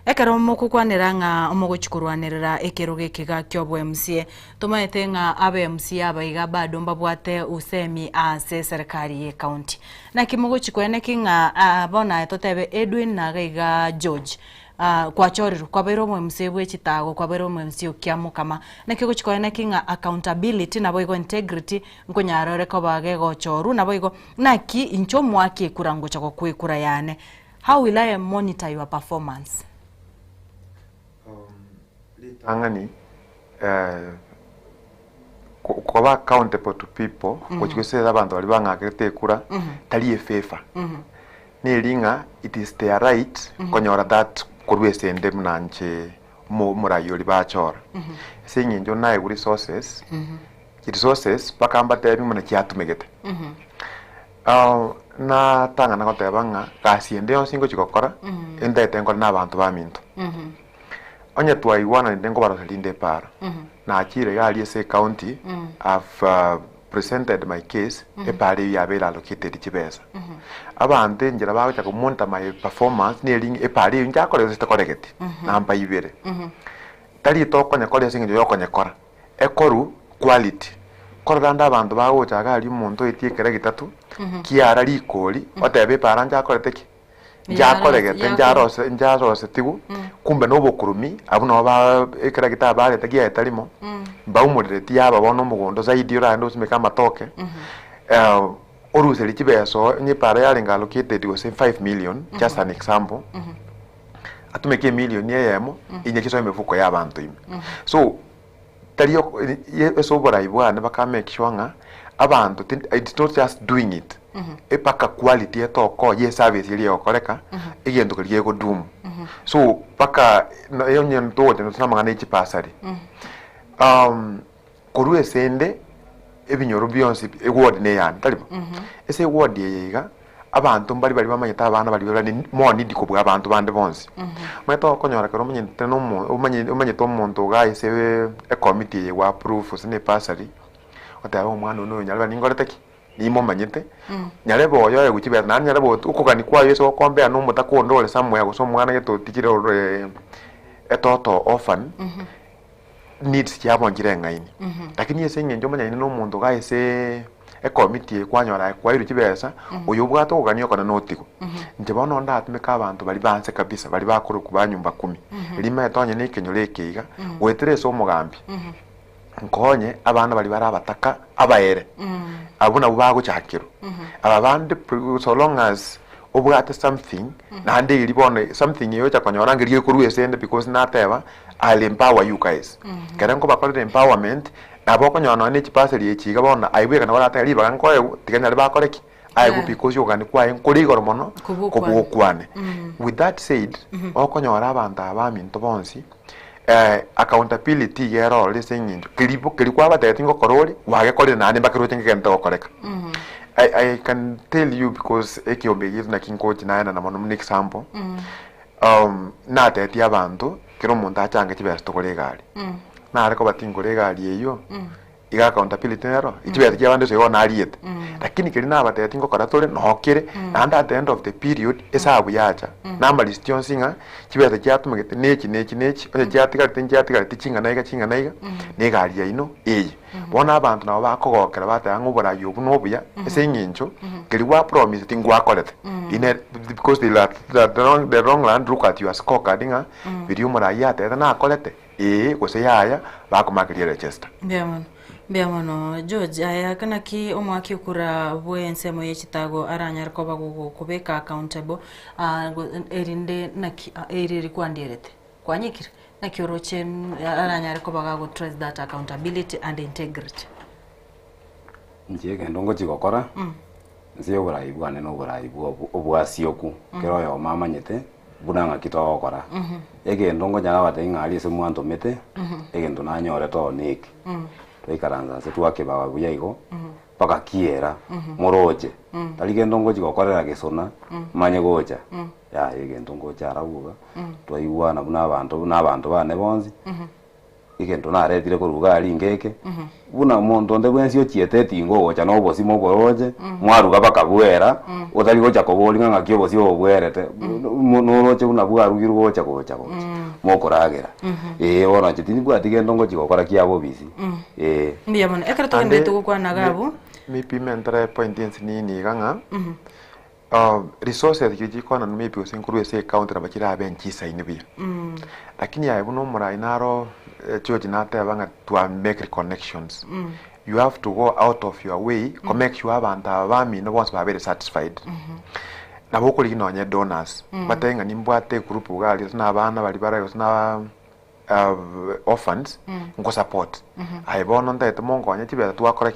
S2: ekero mukukwanira nga omuguchikurwanirira ekiroge kiga kyobwe MC tumaete nga abe MC abaiga bado mbabwate usemi ase serikali ye county na kimuguchikwene kinga bona etotebe Edwin na gaiga George kwa choriru kwa bero MC bwechitago kwa bero MC ukiamu kama na kiguchikwene kinga accountability na boigo integrity nkonyarore ko bagego choru na boigo naki incho mwaki kurango chako kwikura yane. How will I monitor your performance?
S11: Litangani kuba accountable to people kuchikoseza abantu bali bangakete kura tali efefa ni linga it is their right konyora that kurwesende mnanche murayo libachora singi njo nae kuri resources resources bakamba tebi muna kyatumegete na tanga nako tebanga kasiende onsingo chikokora endete ngol na abantu baminto onye twaiwana ndengo barosalinde para na achire gali ese county I've presented my case epari yabela allocated chibesa abante njira bawe cha kumonta my performance ni ling epari njako zita correct namba ibere tali to konya kole singi yo konya kora ekoru quality koranda abantu bawo cha gali muntu etikere gitatu kiara likoli otebe para njako teki njakoregete njarose tigu kumbe no bokurumi abuno ba ekera gitabare tagia etalimo baumurire tiaba bono mugondo zaidi ora ndo simeka matoke oruse lichibeso ni para yale allocated was 5 million just an example atumeke million yemo inyekiso imefuko ya abantu ime so taliyo eso bora ibwana baka make sure nga abantu it's not just doing it epaka quality etoko ye service ili okoreka igendo kaliye go dum so paka yonye ntote ntunamangana ichipasari kurwe sende ebinyoro byonse eward ne yan talibo ese ward yega abantu mbali bali bamanyita abana bali bali mo need ko bwa abantu bande bonse mweto konyora kero manye teno umanye to muntu ga ese a committee wa approve sine pasari otaba omwana no nyalba ningorete ni mo manyete nyarebo yo guchibe na nyarebo ukugani kwa yeso kombea no mutakondole samwe guso mwana yeto tikire etoto orphan needs yabo ngirenga ini lakini yese ngenjo manya no muntu ga ese a committee kwanyora kwa iru kibesa uyo bwato uganyo kana notiko nje bono ndatumika abantu bali banse kabisa bali bakuru kubanyumba 10 lima etonye nikenyole kiga wetereso mugambi nkonye abana bali barabataka abaere abuna bubago cyakiro ababande so long as obwate something na ndi libone something yo cyakonyora ngiriye kuri wesende because nateba I'll empower you guys karango bakora empowerment nabo konyona ne chipaseli echiga bona aibweka na barata liba nkoye tiganya liba koreki aibu because yogani kwa enkuri goromono kubukwane with that said okonyora abantu abaminto bonsi accountability yero listening kilikuwa batetingo koroli wage kole nane bakiro tengente okoreka I can tell you because ekiobegizo na kinkochi naena na mono example na teti abantu kiro muntu achange chibesto kole gali na ariko batingo legali eyo iga accountability nero ichibete kia bande so na ariete lakini kiri na batete ngo kora tole no kire and at the end of the period esabu yacha namba listion singa chibete kia tumegete nechi oje jatiga tichinga naiga ne garia ino bona abantu nabo bakogokera bata ngubora yobu nobuya ese nyincho kiri wa promise tingwa kolete ine because the wrong land look at your scorecard nga video mara yate na kolete gose yaya bakumakiria register
S2: Biamono George aya kana ki omwaki ukura bwense moye chitago aranyar ko bago kubeka accountable erinde naki eriri kwandirete kwanyikira naki oroche aranyar ko bago trust that accountability and integrity
S10: nje gendo ngo chigokora nziyo buraibu ane no buraibu obwasioku kero yo mama nyete bunanga kitokora egendo ngo nyara bate ngari se mwanto mete egendo nanyore to niki ikaranza se tuake baba buya igo paka kiera moroje taligendo ngo chigokorera gesona manye gocha ya igendo ngo charabuga twaigwana buna abantu bane bonzi igendo na retire ko ruga ali ngeke buna mondo nde bwensi ochieteti ngo gocha no bosi mo boroje mwaruga paka bwera otali gocha ko bolinga ngakyo bosi obwerete no roche buna bwarugiru gocha mokoragera ona chitini bwa tigendo ngo chigokora kiabo bisi
S2: mbia mono ekarato ngende tukwana gabu
S11: mi pimentre point nini ganga resources kijikona maybe usinkuru ese account na bakira benchi saini bia lakini ya buno mura inaro George nate banga to make connections you have to go out of your way to make sure abantu abami no once be satisfied na boko lino nya donors batenga nimbwate group ugali na abana bali bara na orphans ngo support aibona ndete mongo nya tibera twakora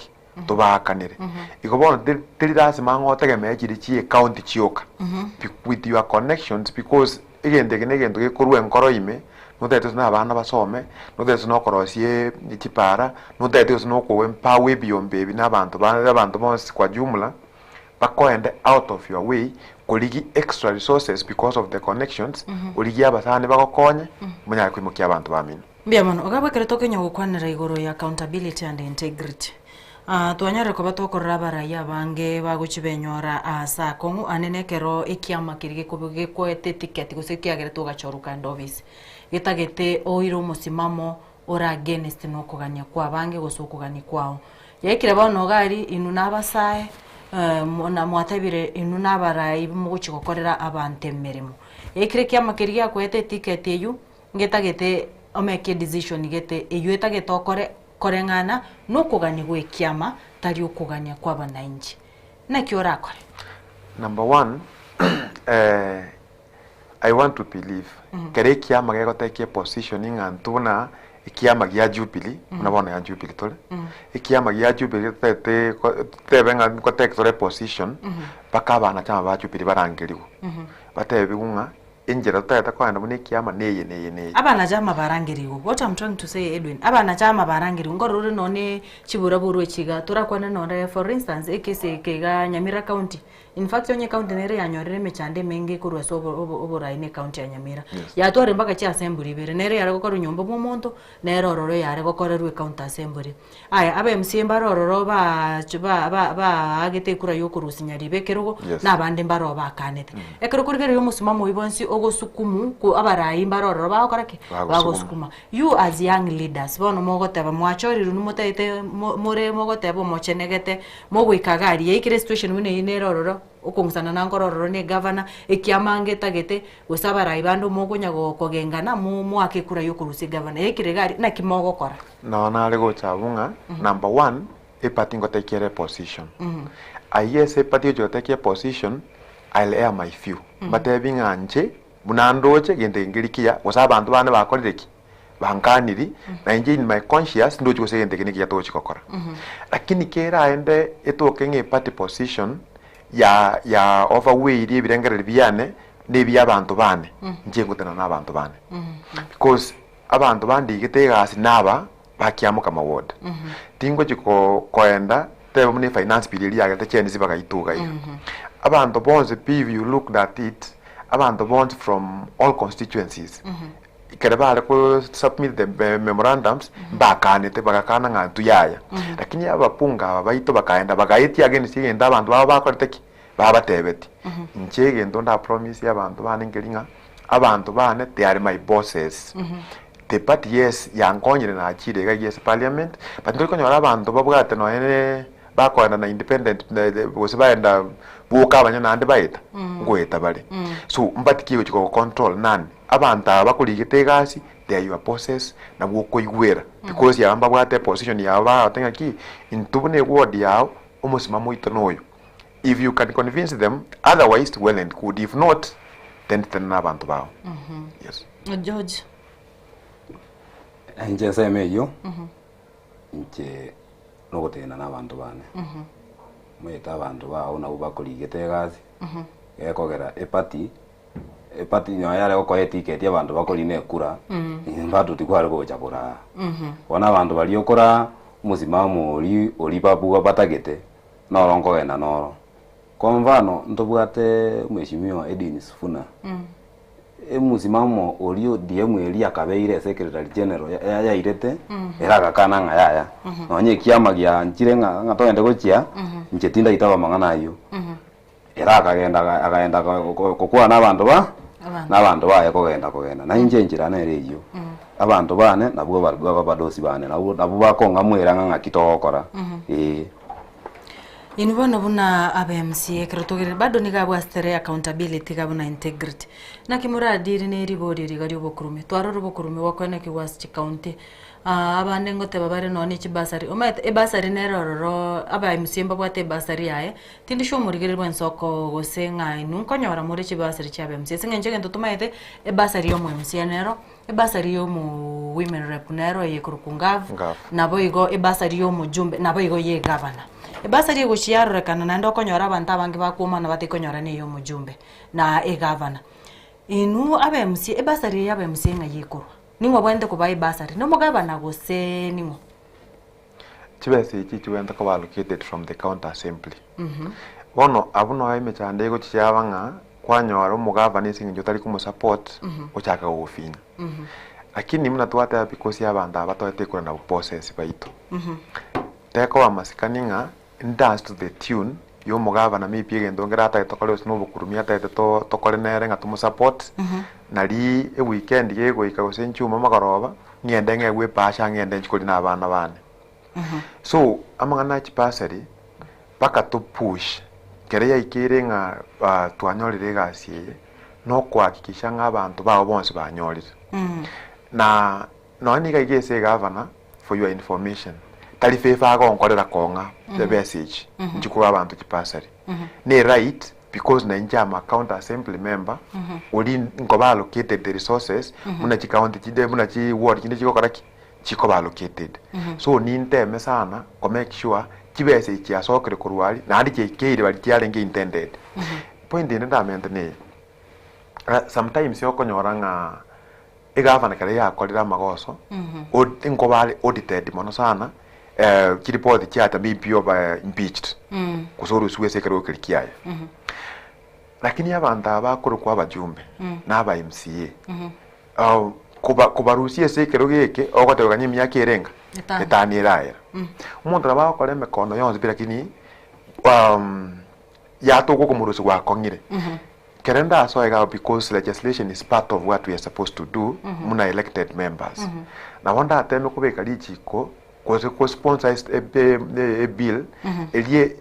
S11: tubakanire igobona tirirasi mango tegeme chiri chi account chioka with your connections because igende gikorwa enkoro ime nutete na abana basome nutete no korosie chipara nutete no ko empower beyond n'abantu bonse kwa jumla bakoende out of your way koligi extra resources because of the connections oligi abasane bakokonye munya kwimukia abantu bamino
S2: biamono ogabakere tokenya gukwanira igoro ya accountability and integrity twanyare ko batokorra baraya bange baguchibenyora asa kongu anenekero ikiama kirige kubuge kwete ticket gusikiagere tugachoruka ndovisi gitagete oiro musimamo ora against no kugania kwa bange gusukugani kwao yaikira bano gari inu nabasae na mwatabire inu nabarayi muguchigokorera abante merimo yaikire kiama kirige kwete ticket eyu gitagete omeke decision gete eyu etagete okore korengana no kugani gwe kiama tari ukugania kwa bananchi na kiora kore
S11: number 1 I want to believe kere kiama gego take positioning antuna ikiama gya Jubilee unabona ya Jubilee tole ikiama gya Jubilee tebenga ko take tole position baka bana chama ba Jubilee barangiriwo batebe unga injira tata kwa ndo kiama neye
S2: abana jama barangiriwo what I'm trying to say Edwin abana jama barangiriwo ngorore none chiburaburu echiga turakwana none for instance ekese kega Nyamira county in fact onye county nere yanyorere mechande menge kurwa obora ine county ya Nyamira yatware mbaka chi assembly bere nere yare gukora nyombo momonto nere ororo yare gukora rwe county assembly aya aba MC mbarororo ba agete kura yokurusinya ribekerugo nabande mbaro bakanete ekero kurigere yo musimamo ibonsi ogosukumu ku abarayi mbarororo bakorake bagosukuma you as young leaders bono mogoteba mwachoriru numutete more mogoteba mochenegete mogwikagari yikire situation wine inerororo okongusana na ngorororo ne governor ekiamange tagete gusabarayi bandu mogonyago kogengana mu akekura yokurusi governor yikire gari na kimogokora
S11: na lego chabunga number 1 epati ngotekere position ayese pati jotekere position I'll air my few batebinga anje bunandoche gende ngirikia wasabantu bane bakorereki bankaniri na inje in my conscious ndo chose gende kiniki yatochi kokora lakini kera ende etoke nge party position ya overweight ibirengere biyane nebi abantu bane nje ngutana nabantu bane because abantu bandi gitegasi naba bakiamuka maward tingo chiko koenda tebe mune finance bill ya gete cheni zibaga ituga iyo abantu bonze PV you look at it abantu bonze from all constituencies kere bale ku submit the memorandums bakanete bagakana ngantu yaya lakini abapunga baito bakaenda bagaiti again sigenda abantu baba bakorteki baba tebeti nchege ndo nda promise y'abantu bane ngeringa abantu bane they are my bosses the party yes yankonyere na chire ga yes parliament but ndiko nyora abantu babwate no ene bakorana na independent bose baenda buka abanya ande baita ngweta bale so mbatikiwe chiko control nani abantu abakurigite gasi they are your bosses na buko igwera because yamba bwate position yaba atenga ki intubune word yao umusimamo itonoyo if you can convince them otherwise well and good if not then abantu bao yes
S2: George
S10: nje semeyo nje nogotena n'abantu bane mweta abantu bao na ubakurigite gasi ekogera epati nyoyare ko etiketi abantu bakorine kura mbatu tikware ko chakura wana abantu bali okora musimamo oli babu batagete norongo gena noro kwa mfano ntobwate mheshimiwa Edwin Sifuna musimamo olio DM eli akabeire secretary general ya irete era gakana ngaya nonye kiama gya nchirenga ngatogende gochia nchetinda itaba mangana yo era akaenda kokwa n'abantu ba kogenda na injenjira nereyo abantu bane nabwo badosi bane nabo bakonga mwera nga kitokora
S2: Inubona buna ABMC kerotogere bado nigabwa stere accountability gabuna integrity na kimuradi ne rigori rigari obokurume twaro obokurume wakone kiwasi county abande ngote babare none kibasari omaite ebasari nerororo ABMC mbabwate basari yae tindisho murigere bwensoko gosenga inu konyora muri kibasari kya ABMC singenje ngento tumaite ebasari yo mu MC nero ebasari yo mu women rep nero yekurukungav nabo igo ebasari yo mu jumbe nabo igo ye governor ebasari gushiyarure kana nando konyora abantu abangi bakuma na batikonyora niyo mujumbe na governor inu ABMC ebasari ya ABMC ngayikurwa ningo bwende kuba ebasari no mugabana gose ningo
S11: chibese iki wenda ko allocated from the county assembly bono abuno aime chande go chiyabanga kwanyora umugabana singi tari kumu support ochaka gofinya lakini mna twata because y'abantu abatoete kura na process baito teko amasikaninga dance to the tune yo mugabana mipige ndongera ata tokole no bukurumia ata tokole nere ngatumu support nali e weekend yego ikagosenchu mama karoba ngende ngegwe pasha ngende nchikoli na abana bane so amangana chipasari paka to push kereya ikirenga twanyorire gasi no kwakikisha ng'abantu bawo bonse banyorire na noni gaigese governor for your information tarifa go nkorera konga the message njikuwa abantu kipasari ne right because na njama county assembly member uli ngoba allocated the resources muna chi county chide muna chi ward kinde chiko karaki chiko ba allocated so ni nteme sana ko make sure kibese chi asokere kurwali na andi chekere bali kyalenge intended point ine ndamente ne sometimes yoko nyoranga governor kare yakorera magoso ngobale audited mono sana kiripoti kyata BPO ba impeached kusoro suwese kero kirikiaya lakini abantu abakuru kwa bajumbe n'aba MCA kubarusiye sekero geke ogoteganya imyaka erenga etani eraera umuntu abakora emekono yonze birakini yatoko kumurusi gwakongire kerenda asoega because legislation is part of what we are supposed to do muna elected members na wanda ateme kubeka lichiko ko sponsor a bill elie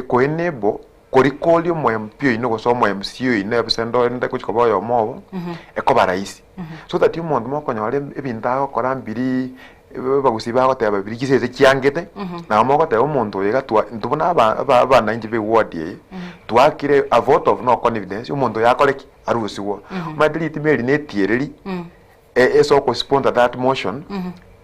S11: ko enebo korikoli mo mpio ino so mo MCU ine bisendo nda kuchikoba yo mo eko baraisi so that you mond mo konyore ebinta okora mbiri bagusiba ko teba biri kiseze kiangete na mo ko te omuntu yega twa ndubona aba 90 be ward ye twakire a vote of no confidence umuntu yakoreki arusiwo madelete meri netiereri so ko sponsor that motion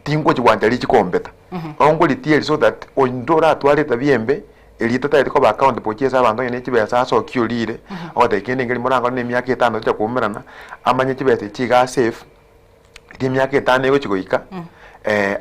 S11: tingo chiwandali chikombeta ongo litieri so that ondora twaleta biembe elitata etiko ba account pochesa abantu yene chibesa so kyolire ote kende ngeli morango ne myaka 5 cha kumerana amanye chibesa chiga safe ndi myaka 5 ego chikoika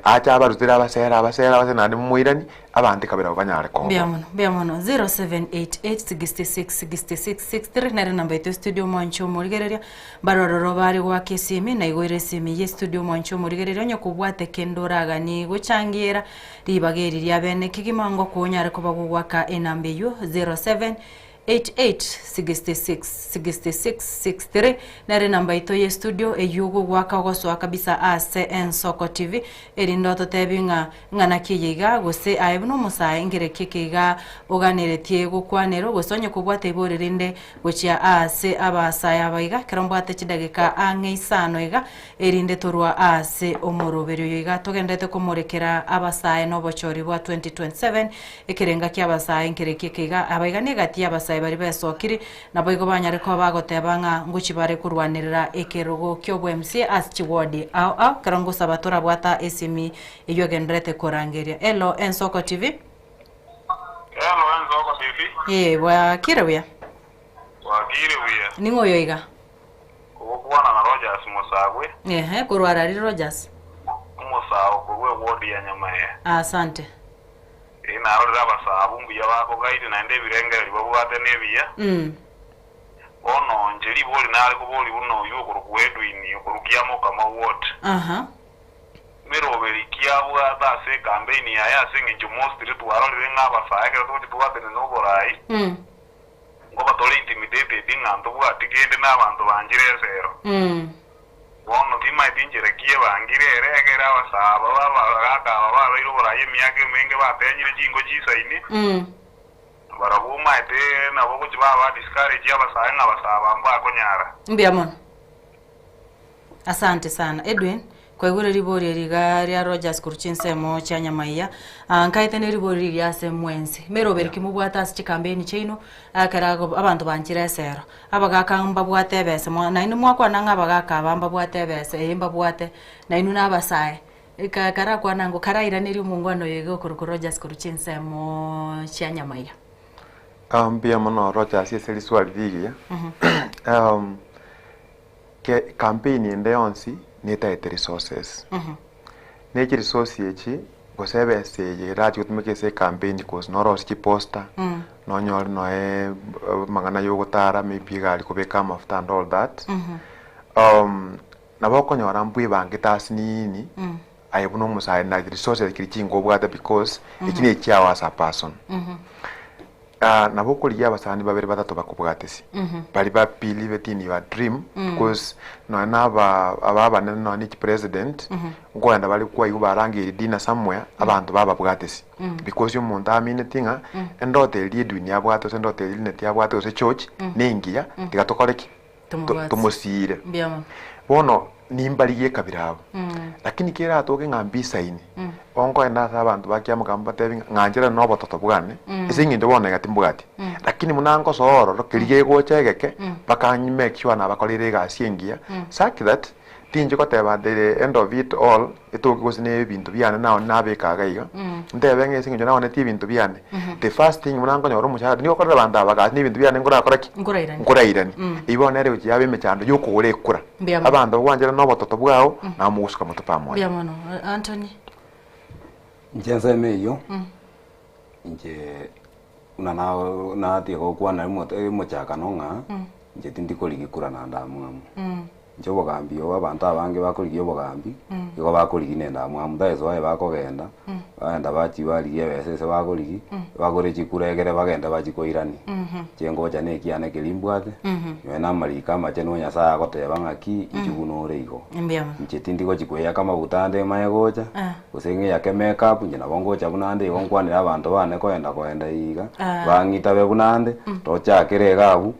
S11: acha abarutira abasera nandi mwirani abandi kabira banyare ko
S2: biamono 0788666663 nare namba ito studio Mwancho Murigereria barororo bari gwake simi na igwire simi ye studio Mwancho Murigereria onye kubwate kendoraga ni guchangira ribageri rya bene kigimango kunyare kubagwaka enambe yo 0788666663 nare namba ito ye studio eyugo gwaka goswa kabisa ase Ensoko TV erindoto tebinga ngana kiyiga gose aibuno musaye ngere kikiga oganeretie gukwanero gosonye kubwate iborerinde gochia ase abasaya baiga kerombwate chidagika ange isano iga erinde torwa ase omoroberio yiga togendete komorekera abasaye no bochori bwa 2027 ekerenga kya abasaye ngere kikiga abaiga negati abasaye bari besokiri nabo igo banyare ko bagotebanga nguchi bare kurwanirira ekerogo kyo bwMC as chiwodi au karongo sabatora bwata esimi iyo gendrete korangeria elo Ensoko TV
S15: Elo Ensoko TV
S2: wa kirewya ningo yoiga
S15: kubwana na Rogers Musagwe
S2: kurwara ri Rogers
S15: Musawo kuwe wodi ya Nyamaye
S2: asante
S15: ina rora abasabu mbuya bako gaidi na nde birengere libabwate nebiya ono njeri boli nale kuboli buno yuko rukwedu ini kurukiyamo kama wote miroberi kiabwa dase campaign ya yasinge njumostri tuwarole ngabasa ekero tuti tuwate no borai ngoba tole intimidated nganto bwatigende nabantu banjire zero Bono kima itinjire kie bangire eregera basaba babagaka babairo boraye myake menge batenyire jingo jisaini barabuma ete nabo kuchi baba discourage abasaya ngabasaba mbako nyara
S2: mbiamona asante sana Edwin kwa igure ribori riga ria Rogers kuruchinsemo cha Nyamaiya nkaite ne ribori ria semwensi meroberi kimubwata asi campaign chino akarago abantu banjira sero abagaka mbabwate bese na inu mwakwa nanga abagaka bambabwate bese imbabwate na inu nabasaye kara kwa nango karaira neri mungwano yego kuru Rogers kuruchinsemo cha Nyamaiya
S11: bia mono Rogers yeseli swali digia ke campaign ende onsi netaite resources nechi resource yechi gosebe se radio tumeke se campaign cause noros ki poster no nyol no mangana yogo tara maybe gali kubeka mafuta and all that naboko nyora mbwe bangitas nini ayibuno musaye na resources kirichingo bwata because ikine kyawa as a person naboko liya basani babere batatu bakubwatesi bali bapili betini ba dream because no naba ababa no ni president ngoenda bali kwa yuba rangi dina somewhere abantu baba bwatesi because umuntu aminetinga endote liedwini abwato sendote lineti abwato se church ningia tigatokoreki tumusire bono nimbaliye kabirabo lakini kera atoke ngambisa ini onko enda abantu bakia mukamba tebi nganjira no bototo bwane isingi ndo bona gatimbugati lakini munango soro rokiriye gochegeke bakanyi make sure na bakolire gasiengia such that tinje ko teba the end of it all itoki gusine ibintu byane nawo nabeka gaiga ndebe ngese ngijo nawo neti ibintu byane the first thing munango nyoro mushahara ni okorera banda abaga ni ibintu byane ngora koraki ngurairani ibone rero kiyabe mechando yuko urekura abantu bwanjira no bototo bwao na mugusuka mutu pamwe
S2: biamono Anthony
S10: njenza meyo nje una na tigo kwana muchaka nonga nje tindiko ligikura na ndamu njobo gambio abantu abange bakoligiye bogambi igo bakoligi nenda mwamu daezo aye bakogenda baenda bachi baliye besese bakoligi bagore chikuregere bagenda bachikoirani chengo cha nekiane kelimbwate yena malika macheno nyasa agoteba ngaki ichugunore igo njetindiko chikweya kama butande mayegocha usenge yake makeup njena bongo cha bunande igo nkwanira abantu bane koenda iga bangita be bunande tocha kirega abu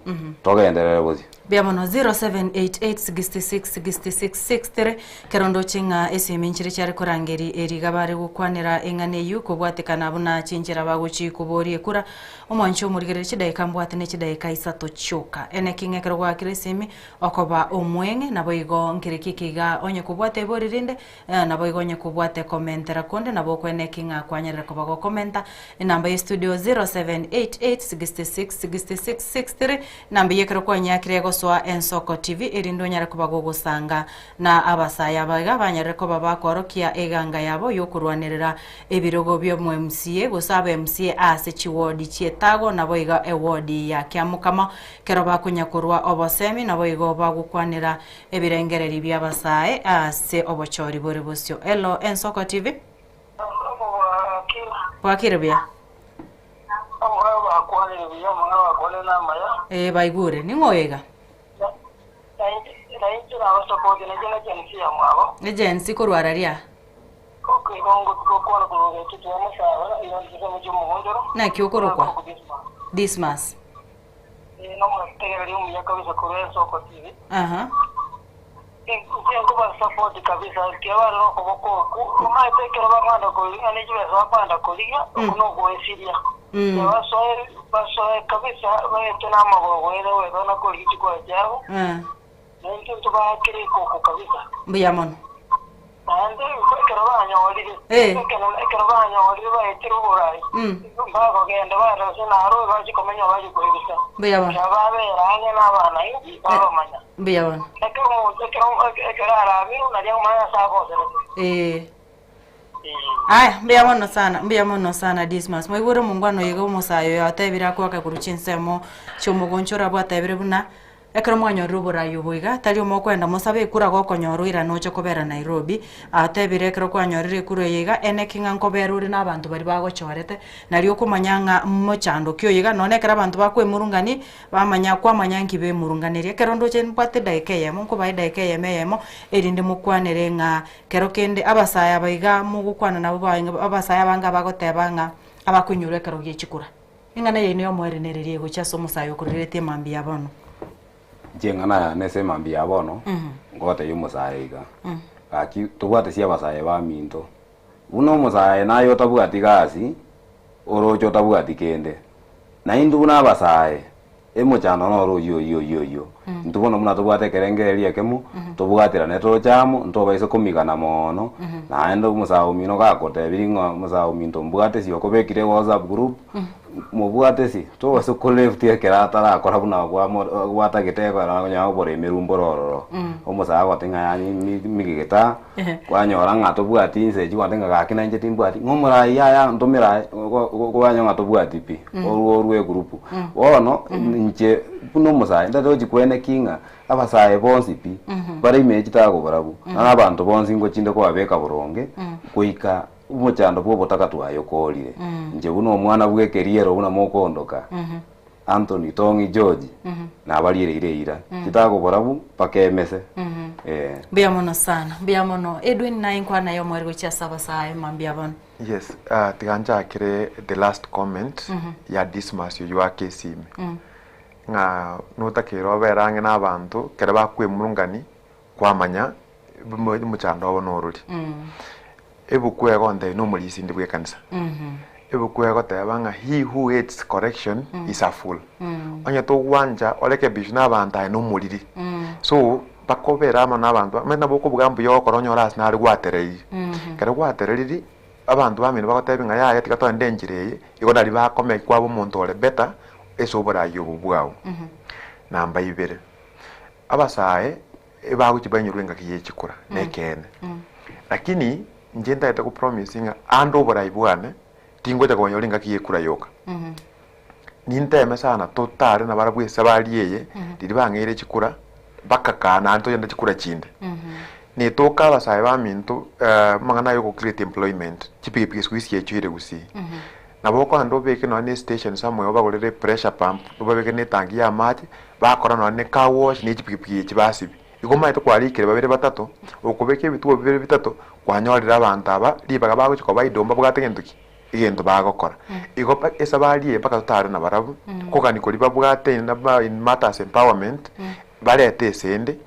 S10: togenderere bozi
S2: biamono 0788666663 kerondo chinga esiminchire cyari korangeri eriga bari gukwanira engane yuko bwatekana buna chinjira baguchi kubori kura omwancho murigere chidaika mbwate ne chidaika isato choka ene kinge kerwa kiresimi okoba omwenge nabo igo nkirikikiga onye kubwate boririnde nabo igo onye kubwate commentera konde nabo kwene kinga kwanyera kobago commenta namba ya studio 0788666663 namba yekero kwanya kirego swa Ensoko TV erindo nyara kubago gusanga na abasaya baga banyara ko baba korokia eganga yabo yokurwanirira ebirogo byo mu MCA gusaba MCA ase chiwodi chietago nabo iga ewodi ya kiamukama kero bakunyakurwa obosemi nabo igo bagukwanira ebirengereri by'abasae ase obochori bore bosyo. Hello Ensoko TV. Wakire bya. Baigure ni ngoyega. Agency kurwararia. Na kyokorokwa. Dismas. Aha.
S17: Support kabisa kiwa ro koboko kuma tekero bamanda ko ani jiwe zapanda ko liga no go esiria ya so kabisa tuna magogo ero we na ko hiti ko jao ndio to ba kiri ko kabisa
S2: biyamon
S17: ande kero banya wali kero banya wali ba etiro borai ba ko genda ba ro na ro ba ji komenya ba ji ko bisa
S2: biyamon
S17: ya ba be ranya na ba na yi ba manya
S2: biyamon mbiamono sana Dismas moigure mungwano yigo musayo yatebira kwaka kuruchinsemo chomugonchora bwatebire buna ekero mwanyoru burayo boiga tari omokwenda musabe kura gokonyoru ira noche kobera Nairobi atebire ekero kwanyorire kura yiga ene kinga nkoberuri n'abantu bari bagochorete nari okumanyanga mochando kyo yiga none ekero abantu bakwemurungani bamanya kwamanya nkibe murunganiri ekero ndoche mpate daike nko bai daike yemo erinde mukwanere nga kero kende abasaya baiga mugukwana nabo bainga abasaya banga bagotebanga abakunyure ekero gichikura ingana yene omwerenererie gochaso musayo kurerete mambi yabono
S10: jengana nese mambi yabono ngote yumusaiga aki tubwate cia basaye ba minto uno musaye nayo tabwati gasi orocho tabwati kende na indu na basaye emuchano no ro yo ntubona muna tubwate kerengereria kemu tubwatira neto chamo ntobaise kumigana mono na endo musawo mino gakote biringo musawo minto mbwate cio kobekire WhatsApp group mubwate si to so kolefti ekerata akora buna gwata gitego na nya obore mirumbororo omusawo atinga yani migigeta kwanyora ngato bwati nse ji watenga gakina nje timbwati ngomura ya ntomira kwanya ngato bwati pi oruwe group wono nje puno musaye ndato jikwene kinga abasaye bonsi pi bare imeji tago barabu na abantu bonsi ngo chinde ko abeka buronge kuika umuchando bwo botakatu ayokolire nje buno omwana bwekeriero buna mokondoka Anthony Tongi George na balire ira kitago barabu pakemese
S2: biamono sana biamono Edwin na inkwa na yo mwergo cha sabasaye mambia bana.
S11: Yes, tiganja kire the last comment ya Dismas yo yake sime nga nota kero berange n'abantu kere bakwe murungani kwamanya muchando abonoruri ebukwe gonde no muri sindi bwe kanisa ebukwe gotebanga he who hates correction is a fool anya to wanja oleke bishna abantu no muriri so bakobera ama n'abantu mena boko bugambo yo koronyo ras na rwatereri kere rwatereri abantu bamene bakotebinga ya tikato ndenjire igona riba kome kwabo muntu ole beta esobora yobubwawo namba ibere abasaye ebago kibanyurwenga kiye chikura nekene lakini njenda ita ku promisinga ando bora ibwane tingo ta konyolinga kiye kura yoka ninteme sana totare na barabwese baliyeye diribangere chikura bakakana anto yenda chikura chinde ne toka abasaye bamintu mangana yo ku create employment chipipi squeeze yechire gusi naboko ando beke no ne station samwe obagorere pressure pump obabeke ne tangi ya maji bakora no ne car wash ne chipipi chibasibi igoma ito kwarikire babere batatu okubeke bituo bibere bitatu kwanyorira abantu aba libaga bago chiko baidomba bwategenduki igento bagokora igopa esabaliye paka tutare na barabu kokani kuri babwate na ba in matters empowerment barete sende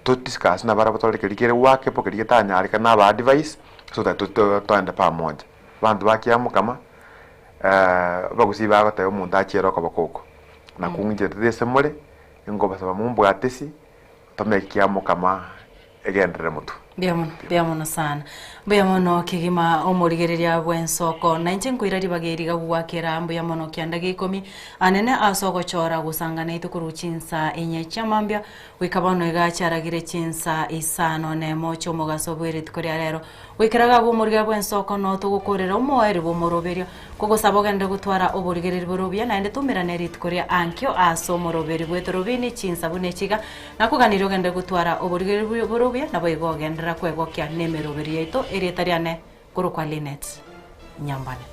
S11: to discuss na barabu tolekelikere wake poke tanyarika na ba advice so that to enda pamoja bantu bakiamu kama bagusiba agatayo umuntu akero kabakoko nakunje desemole ngo basaba mumbwatesi tomekiamu kama egendere mutu
S2: Biamono sana. Biamono kigima omurigereria bwensoko. Na inche nkwira ribageriga gwakira biamono kianda gikomi anene asoko chora gusangana itukuru chinsa inye chamambia wikabano igacharagire chinsa isano ne mocho mugaso bwiri tukuri rero. Wikiraga bumuriga bwensoko no tugukorera umweri bumuroberio kugusaba gende gutwara oburigereri burubia na ende tumira neri tukuri ankyo aso muroberi bwetorobini chinsa bunechiga nakuganiro gende gutwara oburigereri burubia na boigo gendera kwegokya nemeroberi yaito eri tariane kurukwa Linet Nyambane.